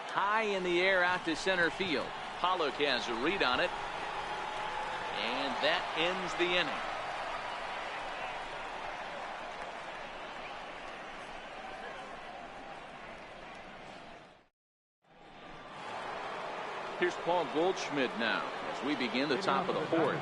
High in the air out to center field. Pollock has a read on it. And that ends the inning. Here's Paul Goldschmidt now as we begin the top of the 4th.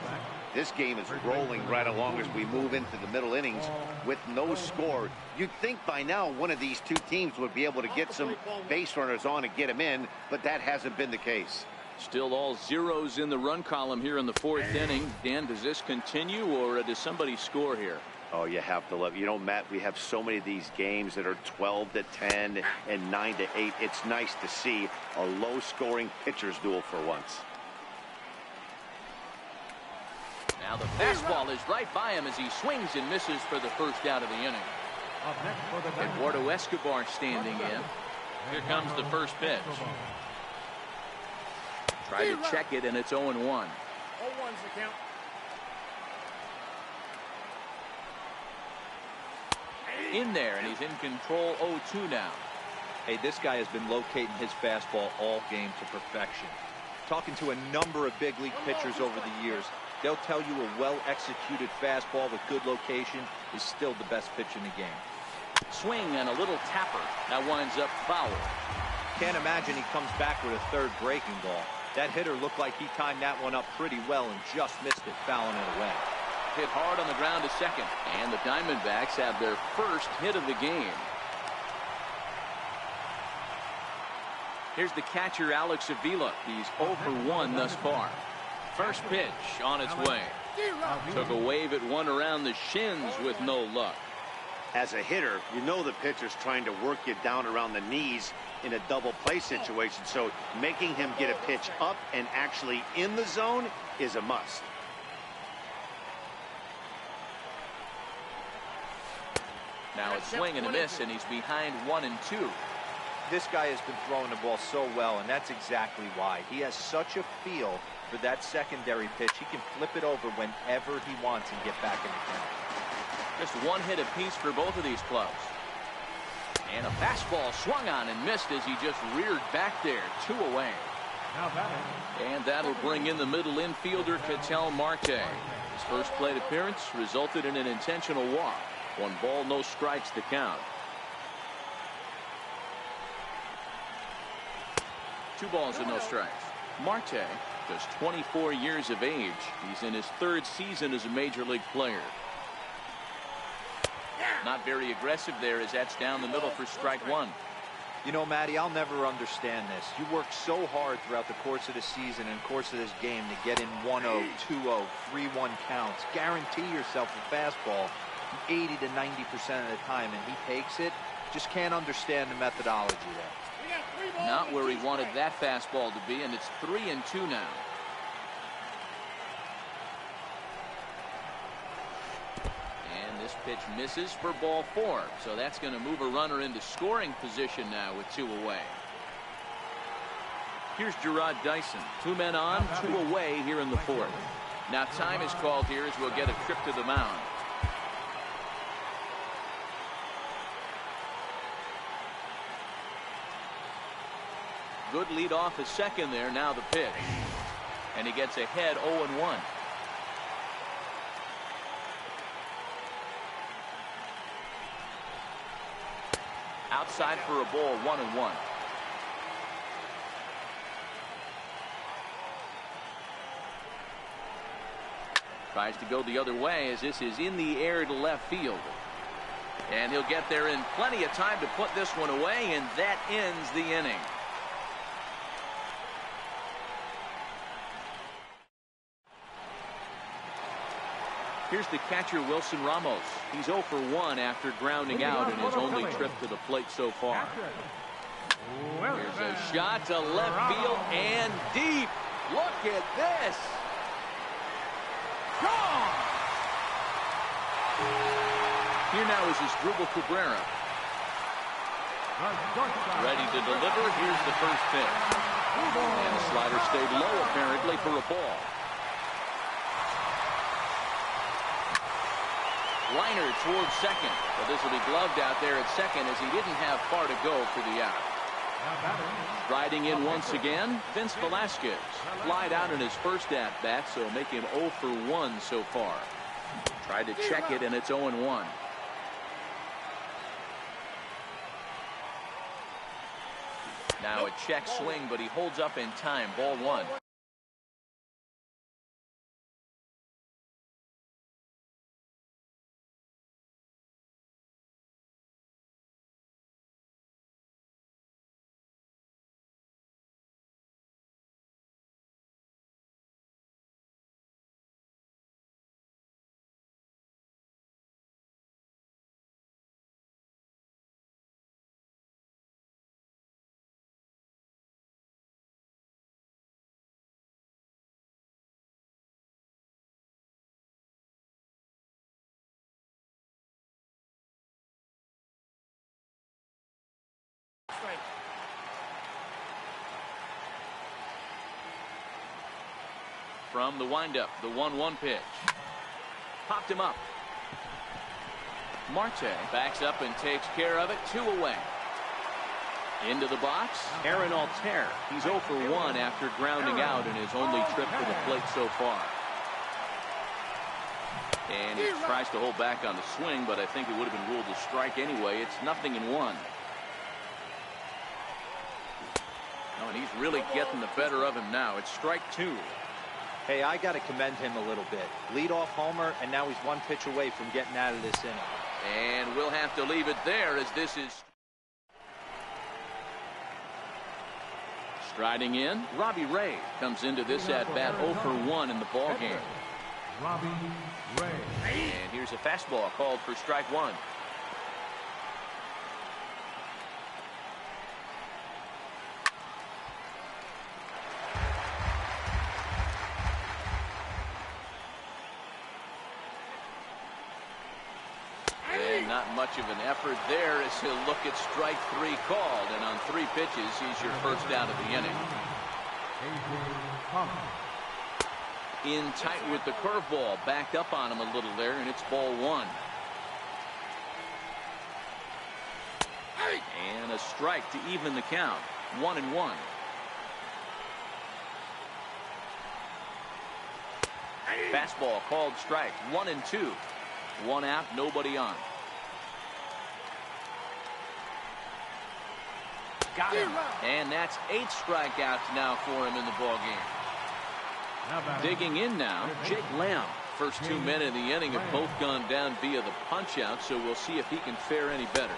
This game is rolling right along as we move into the middle innings with no score. You'd think by now one of these two teams would be able to get some base runners on and get them in, but that hasn't been the case. Still all zeros in the run column here in the 4th inning. Dan, does this continue or does somebody score here? Oh, you have to love, you know, Matt, we have so many of these games that are 12-10 and 9-8. It's nice to see a low-scoring pitcher's duel for once. Now the fastball is right by him as he swings and misses for the first out of the inning. Eduardo Escobar standing in. Here comes the first pitch. Try to check it, and it's 0-1. 0-1's the count. In there, and he's in control. 0-2 now. Hey, this guy has been locating his fastball all game to perfection. Talking to a number of big league pitchers over the years, they'll tell you a well-executed fastball with good location is still the best pitch in the game. Swing and a little tapper. That winds up foul. Can't imagine he comes back with a third breaking ball. That hitter looked like he timed that one up pretty well and just missed it, fouling it away. Hit hard on the ground to second, and the Diamondbacks have their first hit of the game. Here's the catcher, Alex Avila. He's 0 for 1 thus far. First pitch on its way. Took a wave at one around the shins with no luck. As a hitter, you know the pitcher's trying to work you down around the knees in a double play situation, so making him get a pitch up and actually in the zone is a must. Now a swing and a miss, and he's behind 1-2. This guy has been throwing the ball so well, and that's exactly why. He has such a feel for that secondary pitch. He can flip it over whenever he wants and get back in the count. Just one hit apiece for both of these clubs. And a fastball swung on and missed as he just reared back there. 2 away. And that'll bring in the middle infielder, Ketel Marte. His first plate appearance resulted in an intentional walk. 1 ball, no strikes to count. 2 balls and no strikes. Marte, just 24 years of age. He's in his 3rd season as a major league player. Not very aggressive there as that's down the middle for strike 1. You know, Matty, I'll never understand this. You work so hard throughout the course of the season and course of this game to get in 1-0, 2-0, 3-1 counts. Guarantee yourself a fastball 80 to 90% of the time, and he takes it. Just can't understand the methodology there. Not where he wanted that fastball to be, and it's 3-2 now. And this pitch misses for ball 4, so that's going to move a runner into scoring position now with 2 away. Here's Gerard Dyson. 2 men on, 2 away here in the 4th. Now time is called here as we'll get a trip to the mound. Good lead off his second there. Now the pitch. And he gets ahead 0-1. Outside for a ball, 1-1. Tries to go the other way as this is in the air to left field. And he'll get there in plenty of time to put this one away, and that ends the inning. Here's the catcher, Wilson Ramos. He's 0 for 1 after grounding out in his only trip to the plate so far. Here's a shot to left field and deep. Look at this. Gone! Here now is his Drupal Cabrera. Ready to deliver. Here's the first pitch. And the slider stayed low, apparently, for a ball. Liner towards second. But this will be gloved out there at second as he didn't have far to go for the out. Riding in once again, Vince Velasquez. Flied out in his first at-bat, so make him 0 for 1 so far. Tried to check it, and it's 0-1. Now a check swing, but he holds up in time. Ball 1. From the windup, the 1-1 pitch. Popped him up. Marte backs up and takes care of it. 2 away. Into the box, Aaron Altair. He's 0 for 1 after grounding out in his only trip to the plate so far. And he tries to hold back on the swing, but I think it would have been ruled a strike anyway. It's 0-1. Oh, and he's really getting the better of him now. It's strike 2. Hey, I got to commend him a little bit. Leadoff homer, and now he's 1 pitch away from getting out of this inning. And we'll have to leave it there as this is striding in. Robbie Ray comes into this at bat 0 for 1 in the ball game. Robbie Ray. And here's a fastball called for strike 1. Not much of an effort there as he'll look at strike 3 called, and on 3 pitches he's your first out of the inning. In tight with the curveball, backed up on him a little there, and it's ball 1. And a strike to even the count. 1-1. Fastball called strike. 1-2. 1 out, nobody on. Got him. And that's 8 strikeouts now for him in the ball game. Digging in now, Jake Lamb. First 2 men in the inning have both gone down via the punch out, so we'll see if he can fare any better.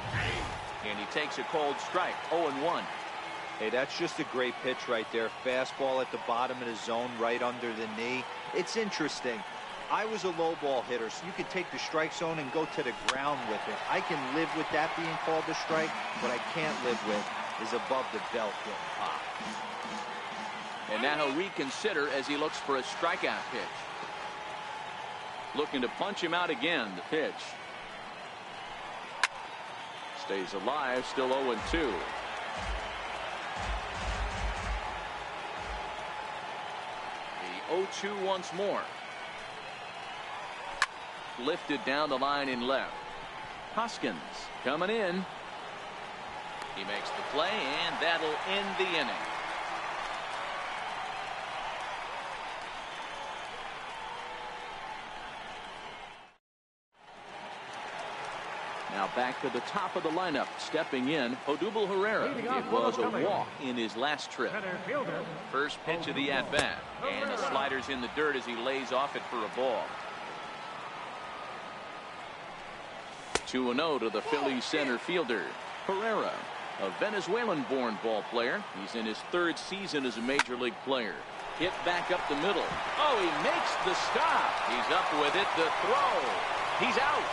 And he takes a cold strike. 0-1. Hey, that's just a great pitch right there. Fastball at the bottom of the zone, right under the knee. It's interesting. I was a low ball hitter, so you could take the strike zone and go to the ground with it. I can live with that being called a strike. What I can't live with is above the belt getting popped. And now he'll reconsider as he looks for a strikeout pitch. Looking to punch him out again. The pitch stays alive, still 0-2. The 0-2 once more. Lifted down the line in left. Hoskins coming in. He makes the play, and that'll end the inning. Now back to the top of the lineup. Stepping in, Odubel Herrera. It was a walk in his last trip. First pitch of the at-bat. And the slider's in the dirt as he lays off it for a ball. 2-0 to the Phillies center fielder. Herrera, a Venezuelan-born ball player. He's in his 3rd season as a major league player. Hit back up the middle. Oh, he makes the stop. He's up with it. The throw. He's out.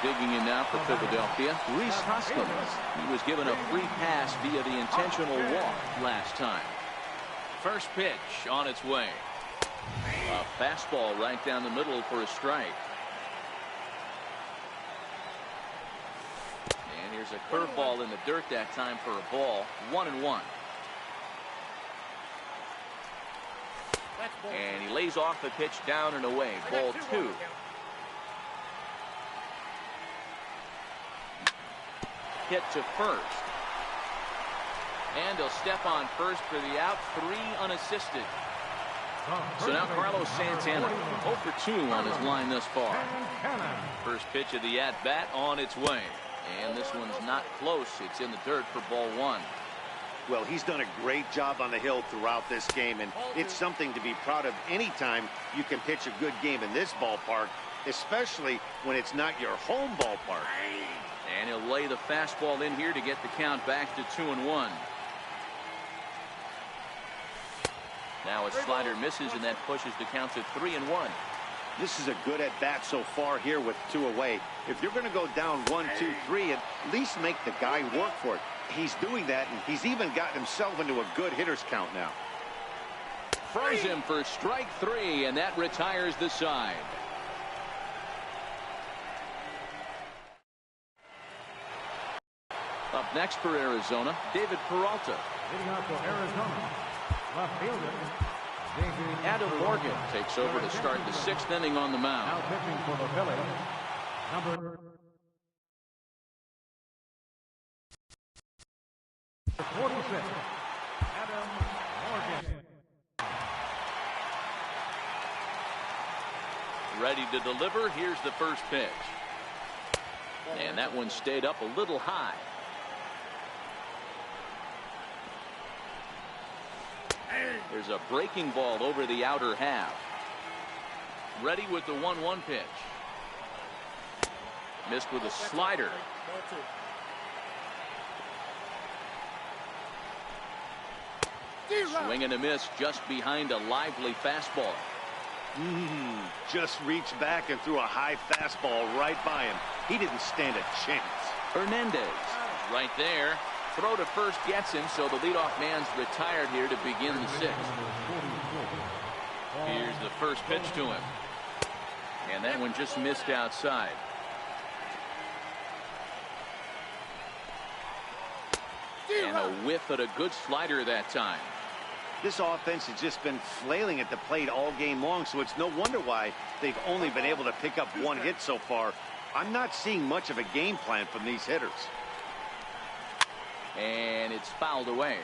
Digging in now for Philadelphia, Rhys Hoskins. He was given a free pass via the intentional walk last time. First pitch on its way. A fastball right down the middle for a strike. And here's a curveball in the dirt that time for a ball. 1-1. And he lays off the pitch down and away. Ball 2. Hit to first. And he'll step on first for the out. 3 unassisted. So now Carlos Santana 0 for 2 on his line thus far. First pitch of the at-bat on its way. And this one's not close. It's in the dirt for ball 1. Well, he's done a great job on the hill throughout this game, and it's something to be proud of anytime you can pitch a good game in this ballpark, especially when it's not your home ballpark. And he'll lay the fastball in here to get the count back to 2-1. Now a slider misses, and that pushes the count to 3-1. This is a good at-bat so far here with 2 away. If you're going to go down 1, 2, 3, at least make the guy work for it. He's doing that, and he's even gotten himself into a good hitter's count now. Throws him for strike 3, and that retires the side. Up next for Arizona, David Peralta. Leading off for Arizona, left fielder, Adam Morgan takes over to start the 6th inning on the mound. now pitching for the Phillies, number 46, Adam Morgan. Ready to deliver. Here's the first pitch. And that one stayed up a little high. There's a breaking ball over the outer half. Ready with the 1-1 pitch. Missed with a slider. Swing and a miss just behind a lively fastball. Just reached back and threw a high fastball right by him. He didn't stand a chance. Hernandez right there. Throw to first gets him, so the leadoff man's retired here to begin the 6th. Here's the first pitch to him. And that one just missed outside. And a whiff at a good slider that time. This offense has just been flailing at the plate all game long, so it's no wonder why they've only been able to pick up 1 hit so far. I'm not seeing much of a game plan from these hitters. And it's fouled away.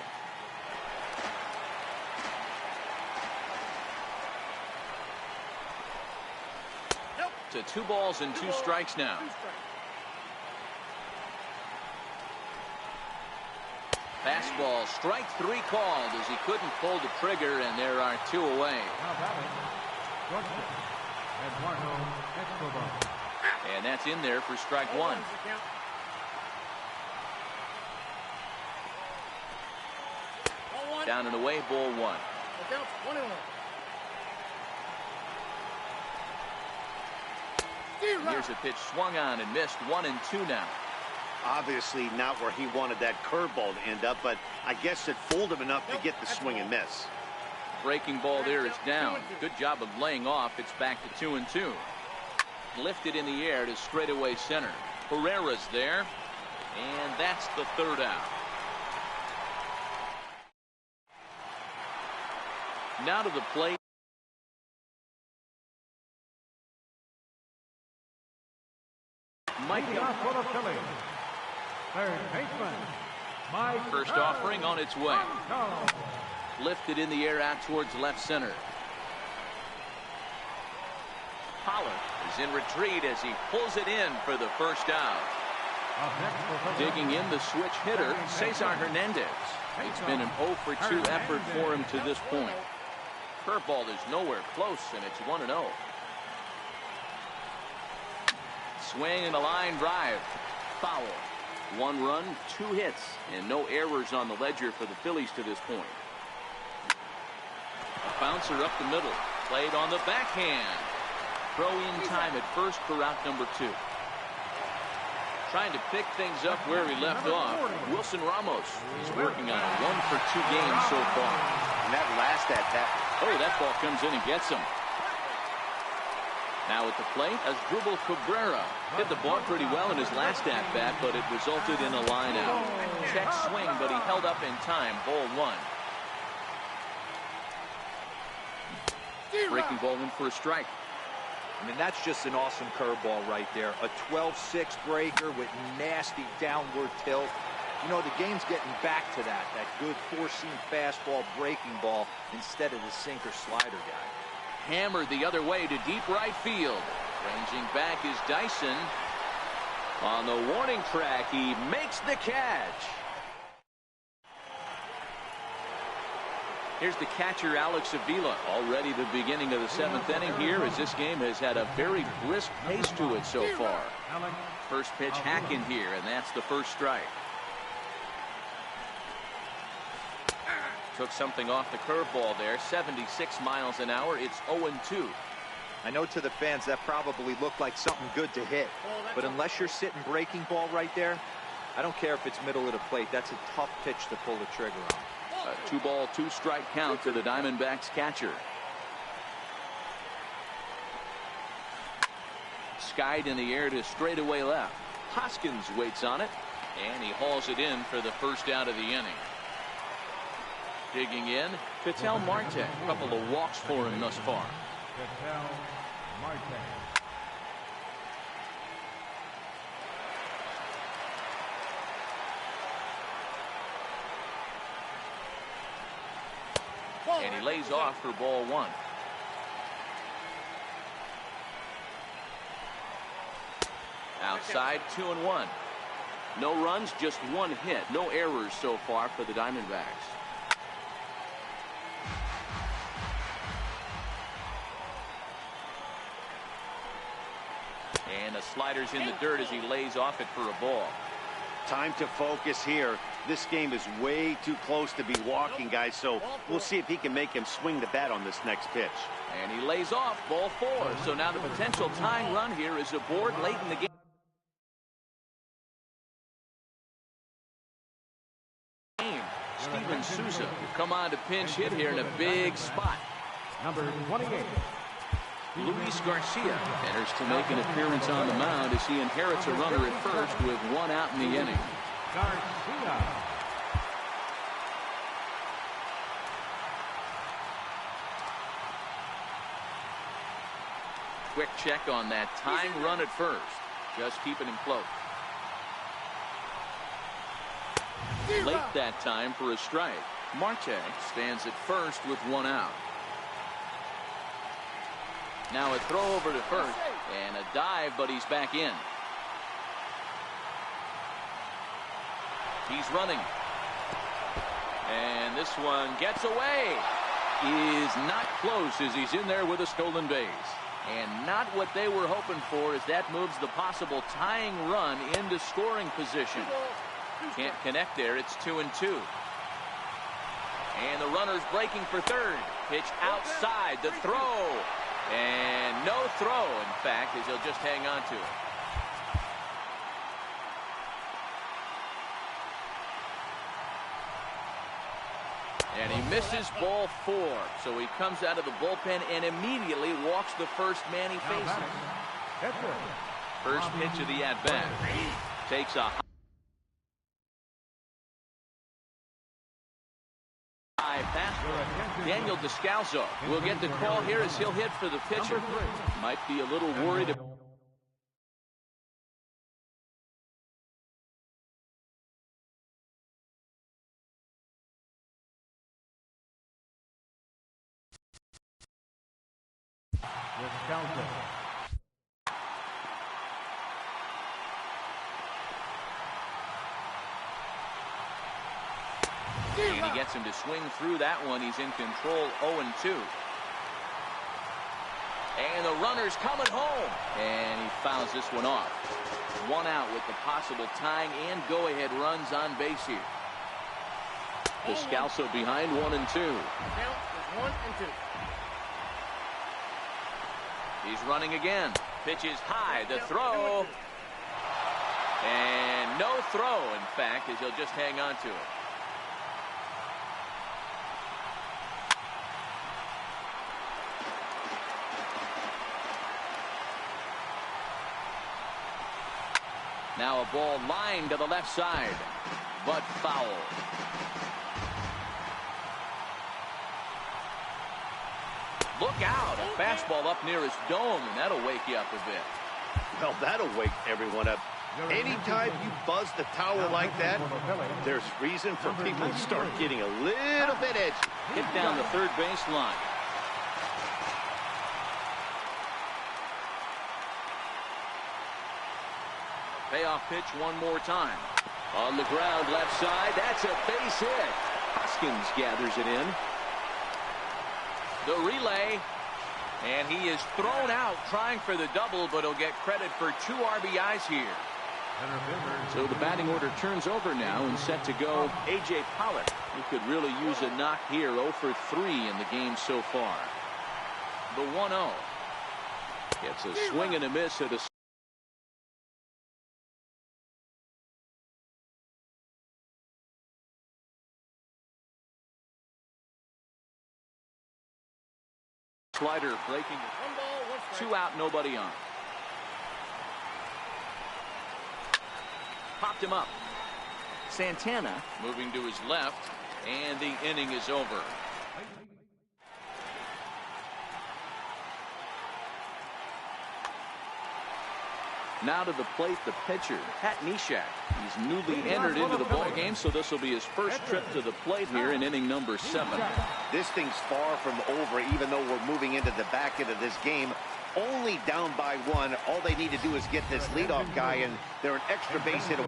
To 2 balls and 2 strikes now. Fastball, strike 3 called as he couldn't pull the trigger, and there are 2 away. And that's in there for strike 1. Down and away, ball 1. Here's a pitch swung on and missed. 1-2 now. Obviously not where he wanted that curveball to end up, but I guess it fooled him enough to get the swing and miss. Breaking ball there is down. Good job of laying off. It's back to 2-2. Lifted in the air to straightaway center. Pereira's there, and that's the 3rd out. Now to the plate. Mike for the Phillies, third baseman, Mike. First offering on its way. Lifted in the air out towards left center. Pollard is in retreat as he pulls it in for the first out. Digging in the switch hitter, Cesar Hernandez. It's been an 0 for 2 effort for him to this point. Curveball is nowhere close, and it's 1-0. Swing and a line drive. Foul. 1 run, 2 hits, and no errors on the ledger for the Phillies to this point. A bouncer up the middle. Played on the backhand. Throw in time at first for out number 2. Trying to pick things up where he left off. Wilson Ramos is working on a 1 for 2 game so far. And that last at-bat. Oh, that ball comes in and gets him. Now at the plate, Asdrubal Cabrera hit the ball pretty well in his last at-bat, but it resulted in a line out. Check swing, but he held up in time. Ball one. Breaking ball in for a strike. I mean, that's just an awesome curveball right there. A 12-6 breaker with nasty downward tilt. You know, the game's getting back to that good four-seam fastball breaking ball instead of the sinker slider guy. Hammered the other way to deep right field. Ranging back is Dyson. On the warning track, he makes the catch. Here's the catcher, Alex Avila. Already the beginning of the seventh inning here, as this game has had a very brisk pace to it so far. First pitch hacking here, and that's the first strike. Took something off the curveball there. 76 miles an hour. It's 0-2. I know to the fans that probably looked like something good to hit, but unless you're sitting breaking ball right there, I don't care if it's middle of the plate. That's a tough pitch to pull the trigger on. A 2-ball, 2-strike count to the Diamondbacks catcher. Skied in the air to straightaway left. Hoskins waits on it, and he hauls it in for the first out of the inning. Digging in, Ketel Marte. A couple of walks for him thus far. Ketel Marte. And he lays off for ball one. Outside, 2-1. No runs, just one hit. No errors so far for the Diamondbacks. And the slider's in the dirt as he lays off it for a ball. Time to focus here. This game is way too close to be walking, guys, so we'll see if he can make him swing the bat on this next pitch. And he lays off ball four. So now the potential tying run here is aboard late in the game. Steven Souza will come on to pinch hit here in a big spot. Number 28. Luis Garcia enters to make an appearance on the mound as he inherits a runner at first with one out in the inning. Garcia. Quick check on that tying run at first. Just keeping him close. Late that time for a strike. Marte stands at first with one out. Now a throw over to first and a dive, but he's back in. He's running. And this one gets away. Is not close as he's in there with a stolen base. And not what they were hoping for as that moves the possible tying run into scoring position. Can't connect there. It's 2-2. And the runner's breaking for third. Pitch outside. The throw. And no throw, in fact, as he'll just hang on to it. And he misses ball four. So he comes out of the bullpen and immediately walks the first man he faces. First pitch of the at-bat. Takes a high pass. Daniel Descalso will get the call here as he'll hit for the pitcher. Might be a little worried. Descalso. And he gets him to swing through that one. He's in control, 0-2. And the runner's coming home. And he fouls this one off. One out with the possible tying and go-ahead runs on base here. Descalso behind 1-2. Count is 1-2. He's running again. Pitch is high. The throw. And no throw, in fact, as he'll just hang on to it. Now a ball lined to the left side, but foul. Look out, a fastball up near his dome, and that'll wake you up a bit. Well, that'll wake everyone up. Anytime you buzz the tower like that, there's reason for people to start getting a little bit edgy. Hit down the third baseline. Payoff pitch one more time. On the ground left side, that's a base hit. Hoskins gathers it in. The relay, and he is thrown out trying for the double, but he'll get credit for 2 RBIs here. So the batting order turns over now and set to go A.J. Pollock, who could really use a knock here. 0 for 3 in the game so far. The 1-0. Gets a swing and a miss at a slider breaking it. 1 ball, 1 strike. 2 out, nobody on. Popped him up. Santana moving to his left, and the inning is over. Now to the plate, the pitcher, Pat Neshek. He's newly entered into the ball game, so this will be his first trip to the plate here in inning number 7. This thing's far from over, even though we're moving into the back end of this game. Only down by 1. All they need to do is get this leadoff guy, and they're an extra base hit.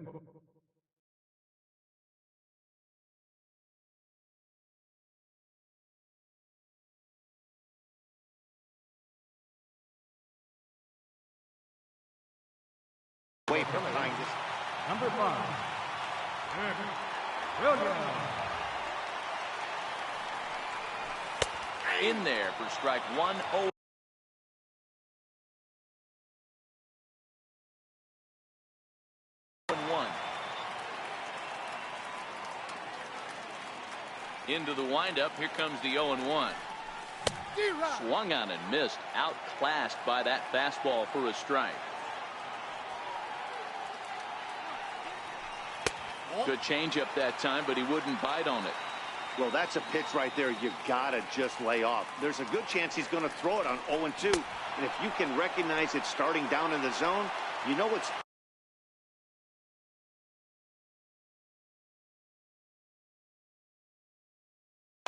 Away from behind this. Number 5. Williams. In there for strike 1. 0-1. Into the windup. Here comes the 0-1. Swung on and missed. Outclassed by that fastball for a strike. Good changeup that time, but he wouldn't bite on it. Well, that's a pitch right there you gotta just lay off. There's a good chance he's going to throw it on 0-2. And if you can recognize it starting down in the zone, you know it's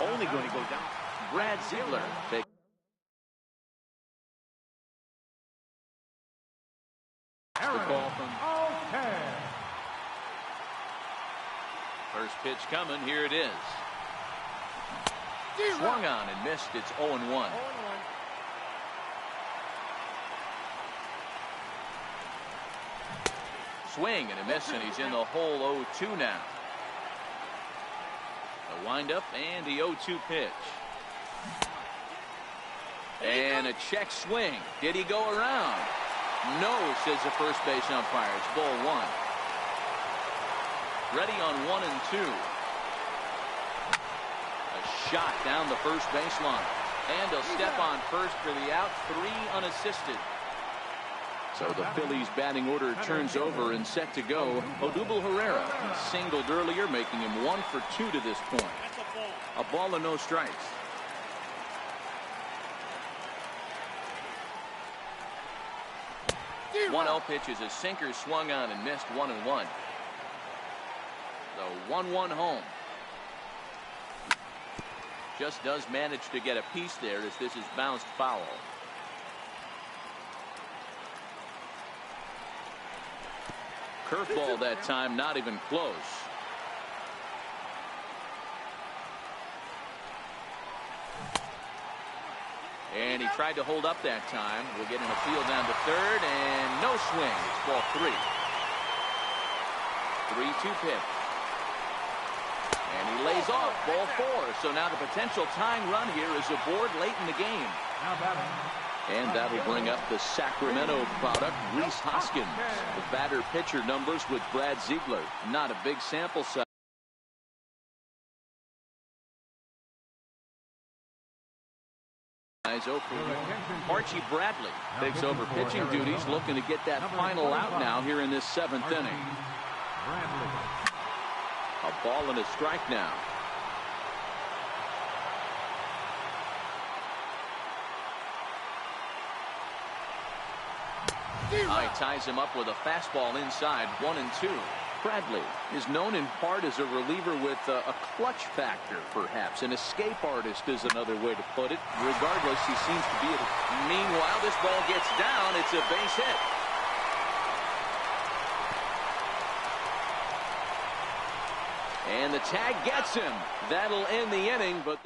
only going to go down. Brad Ziegler takes the call from Okay. first pitch coming. Here it is. Swung on and missed. It's 0-1. 0-1. Swing and a miss, and he's in the hole. 0-2 now. The windup and the 0-2 pitch. And a check swing. Did he go around? No, says the first base umpire. It's ball 1. Ready on 1 and 2. A shot down the first baseline. And he'll step on first for the out. 3 unassisted. So the Phillies batting order turns over and set to go. Odubel Herrera singled earlier, making him 1 for 2 to this point. A ball and no strikes. The 1-0 pitch is a sinker, swung on and missed. 1-1. The 1-1 home. Just does manage to get a piece there as this is bounced foul. Curveball that time, not even close. And he tried to hold up that time. We'll get an appeal down to third, and no swing. It's ball 3. 3-2 pitch. And he lays off ball 4. So now the potential tying run here is aboard late in the game. Now batting. And that'll bring up the Sacramento product, Rhys Hoskins. The batter-pitcher numbers with Brad Ziegler. Not a big sample size. guy's 0 for 1. Archie Bradley takes over pitching duties, looking to get that final out now here in this 7th inning. A ball and a strike now. Ties him up with a fastball inside, 1-2. Bradley is known in part as a reliever with a clutch factor, perhaps. An escape artist is another way to put it. Regardless, he seems to be at it. Meanwhile, this ball gets down. It's a base hit. And the tag gets him. That'll end the inning, but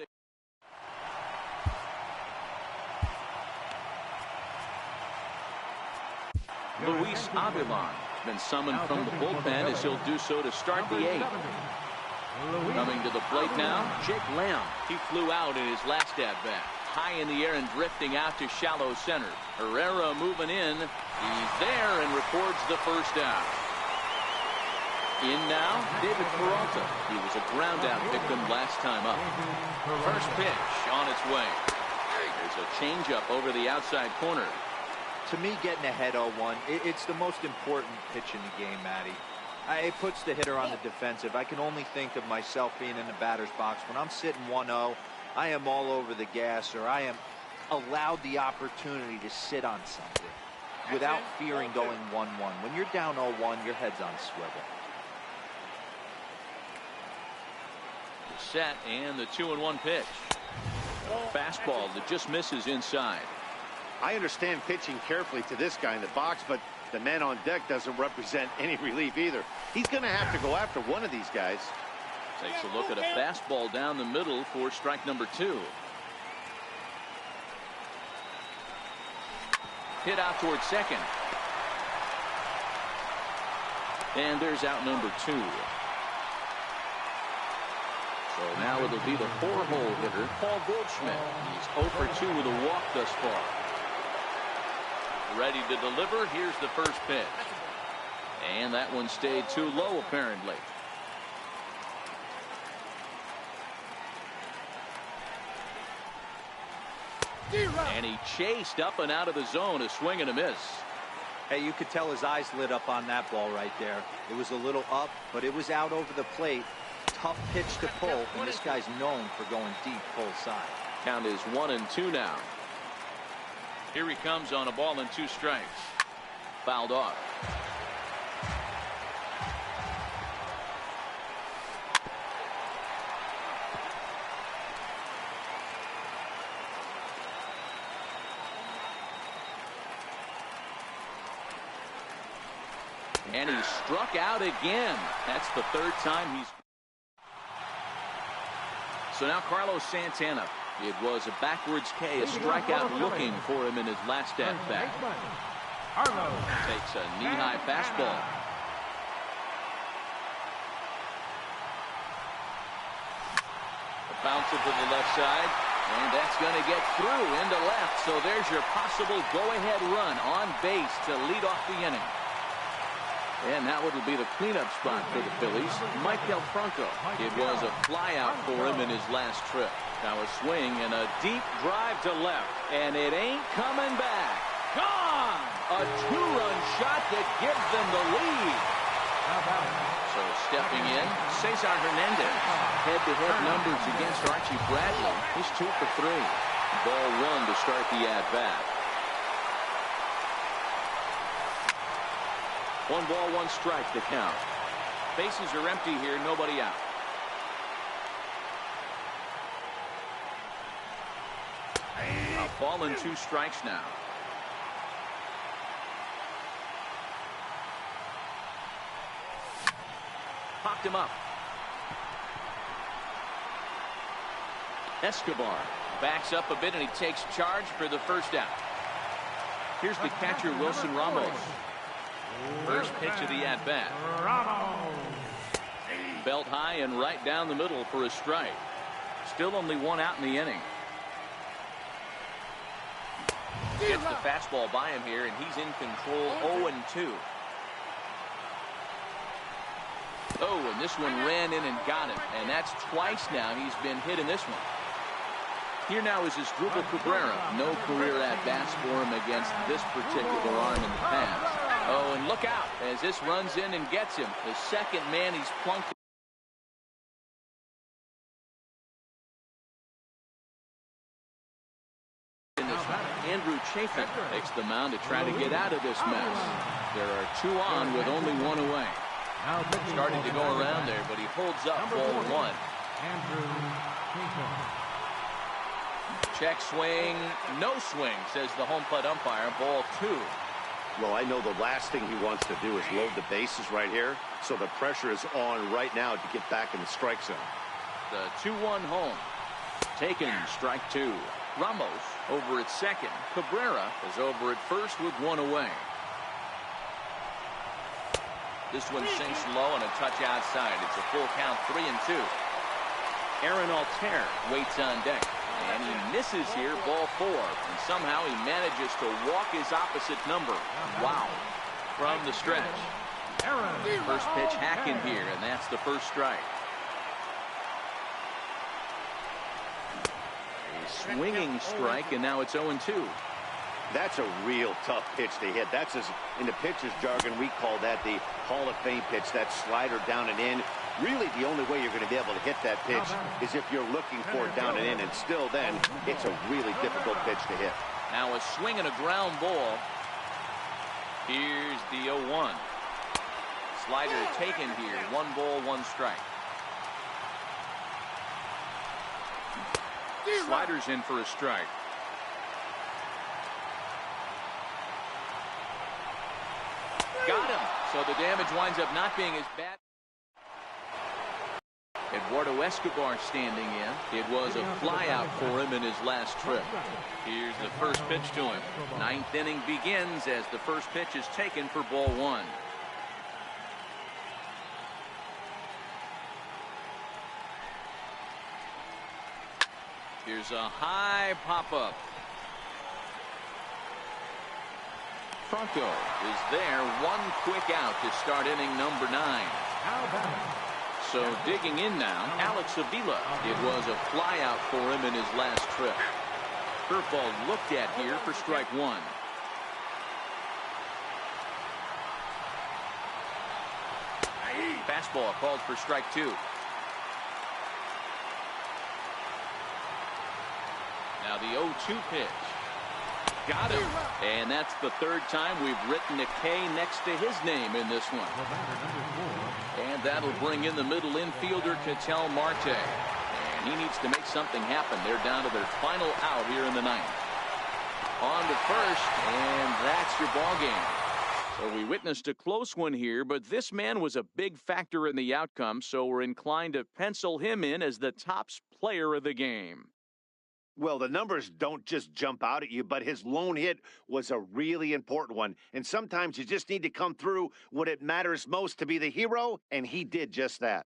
Luis Avilan been summoned from the bullpen as he'll do so to start the 8th. Coming to the plate now, Jake Lamb. He flew out in his last at-bat. High in the air and drifting out to shallow center. Herrera moving in. He's there and records the first out. In now, David Peralta. He was a ground-out victim last time up. First pitch on its way. There's a changeup over the outside corner. To me, getting ahead 0-1, it's the most important pitch in the game, Matty. It puts the hitter on the defensive. I can only think of myself being in the batter's box. When I'm sitting 1-0, I am all over the gas, or I am allowed the opportunity to sit on something without fearing going 1-1. When you're down 0-1, your head's on a swivel. Set, and the 2-1 pitch. Fastball that just misses inside. I understand pitching carefully to this guy in the box, but the man on deck doesn't represent any relief either. He's going to have to go after one of these guys. Takes a look at a fastball down the middle for strike number 2. Hit out towards second. And there's out number 2. So now it'll be the 4-hole hitter, Paul Goldschmidt. He's 0 for 2 with a walk thus far. Ready to deliver. Here's the first pitch. And that one stayed too low, apparently. And he chased up and out of the zone, a swing and a miss. Hey, you could tell his eyes lit up on that ball right there. It was a little up, but it was out over the plate. Tough pitch to pull, and this guy's known for going deep full side. Count is 1-2 now. Here he comes on a ball and 2 strikes. Fouled off. And he struck out again. That's the 3rd time he's. So now Carlos Santana. It was a backwards K, a strikeout looking for him in his last at-bat. Takes a knee-high fastball. A bouncer to the left side, and that's going to get through into left. So there's your possible go-ahead run on base to lead off the inning. And now it'll be the cleanup spot for the Phillies, Mike Del Franco. It was a flyout for him in his last trip. Now a swing and a deep drive to left, and it ain't coming back. Gone! A 2-run shot that gives them the lead. So stepping in, Cesar Hernandez. Head-to-head numbers against Archie Bradley. He's 2 for 3. Ball 1 to start the at-bat. 1 ball, 1 strike to count. Bases are empty here, nobody out. A ball and 2 strikes now. Popped him up. Escobar backs up a bit and he takes charge for the first out. Here's the catcher, Wilson Ramos. First pitch of the at-bat. Belt high and right down the middle for a strike. Still only 1 out in the inning. Gets the fastball by him here, and he's in control. 0-2. Oh, and this one ran in and got him. And that's twice now he's been hit in this one. Here now is his Drupal Cabrera. No career at-bats for him against this particular arm in the past. Oh, and look out as this runs in and gets him. The second man he's plunked. Andrew Chafin takes the mound to try to get out of this mess. There are 2 on with only 1 away. Starting to go around there, but he holds up ball 1. Andrew Chafin. Check swing, no swing, says the home plate umpire. Ball 2. Well, I know the last thing he wants to do is load the bases right here, so the pressure is on right now to get back in the strike zone. The 2-1 home. Taken, strike 2. Ramos over at second. Cabrera is over at first with 1 away. This one sinks low and a touch outside. It's a full count, 3-2. Aaron Altair waits on deck. And he misses here, ball 4. And somehow he manages to walk his opposite number. Wow. From the stretch. First pitch hacking here, and that's the first strike. Swinging strike, and now it's 0-2. That's a real tough pitch to hit. That's, in the pitcher's jargon, we call that the Hall of Fame pitch. That slider down and in. Really, the only way you're going to be able to hit that pitch is if you're looking for it down and in, and still then, it's a really difficult pitch to hit. Now a swing and a ground ball. Here's the 0-1. Slider taken here. 1 ball, 1 strike. Slider's in for a strike. Got him. So the damage winds up not being as bad. Eduardo Escobar standing in. It was a flyout for him in his last trip. Here's the first pitch to him. 9th inning begins as the first pitch is taken for ball 1. Here's a high pop-up. Franco is there. 1 quick out to start inning number 9. So digging in now, Alex Avila. It was a flyout for him in his last trip. Curveball looked at here for strike 1. Fastball called for strike 2. Now the 0-2 pitch. Got him. And that's the 3rd time we've written a K next to his name in this one. And that'll bring in the middle infielder, Ketel Marte. And he needs to make something happen. They're down to their final out here in the 9th. On to first, and that's your ball game. So we witnessed a close one here, but this man was a big factor in the outcome, so we're inclined to pencil him in as the top player of the game. Well, the numbers don't just jump out at you, but his lone hit was a really important one. And sometimes you just need to come through when it matters most to be the hero, and he did just that.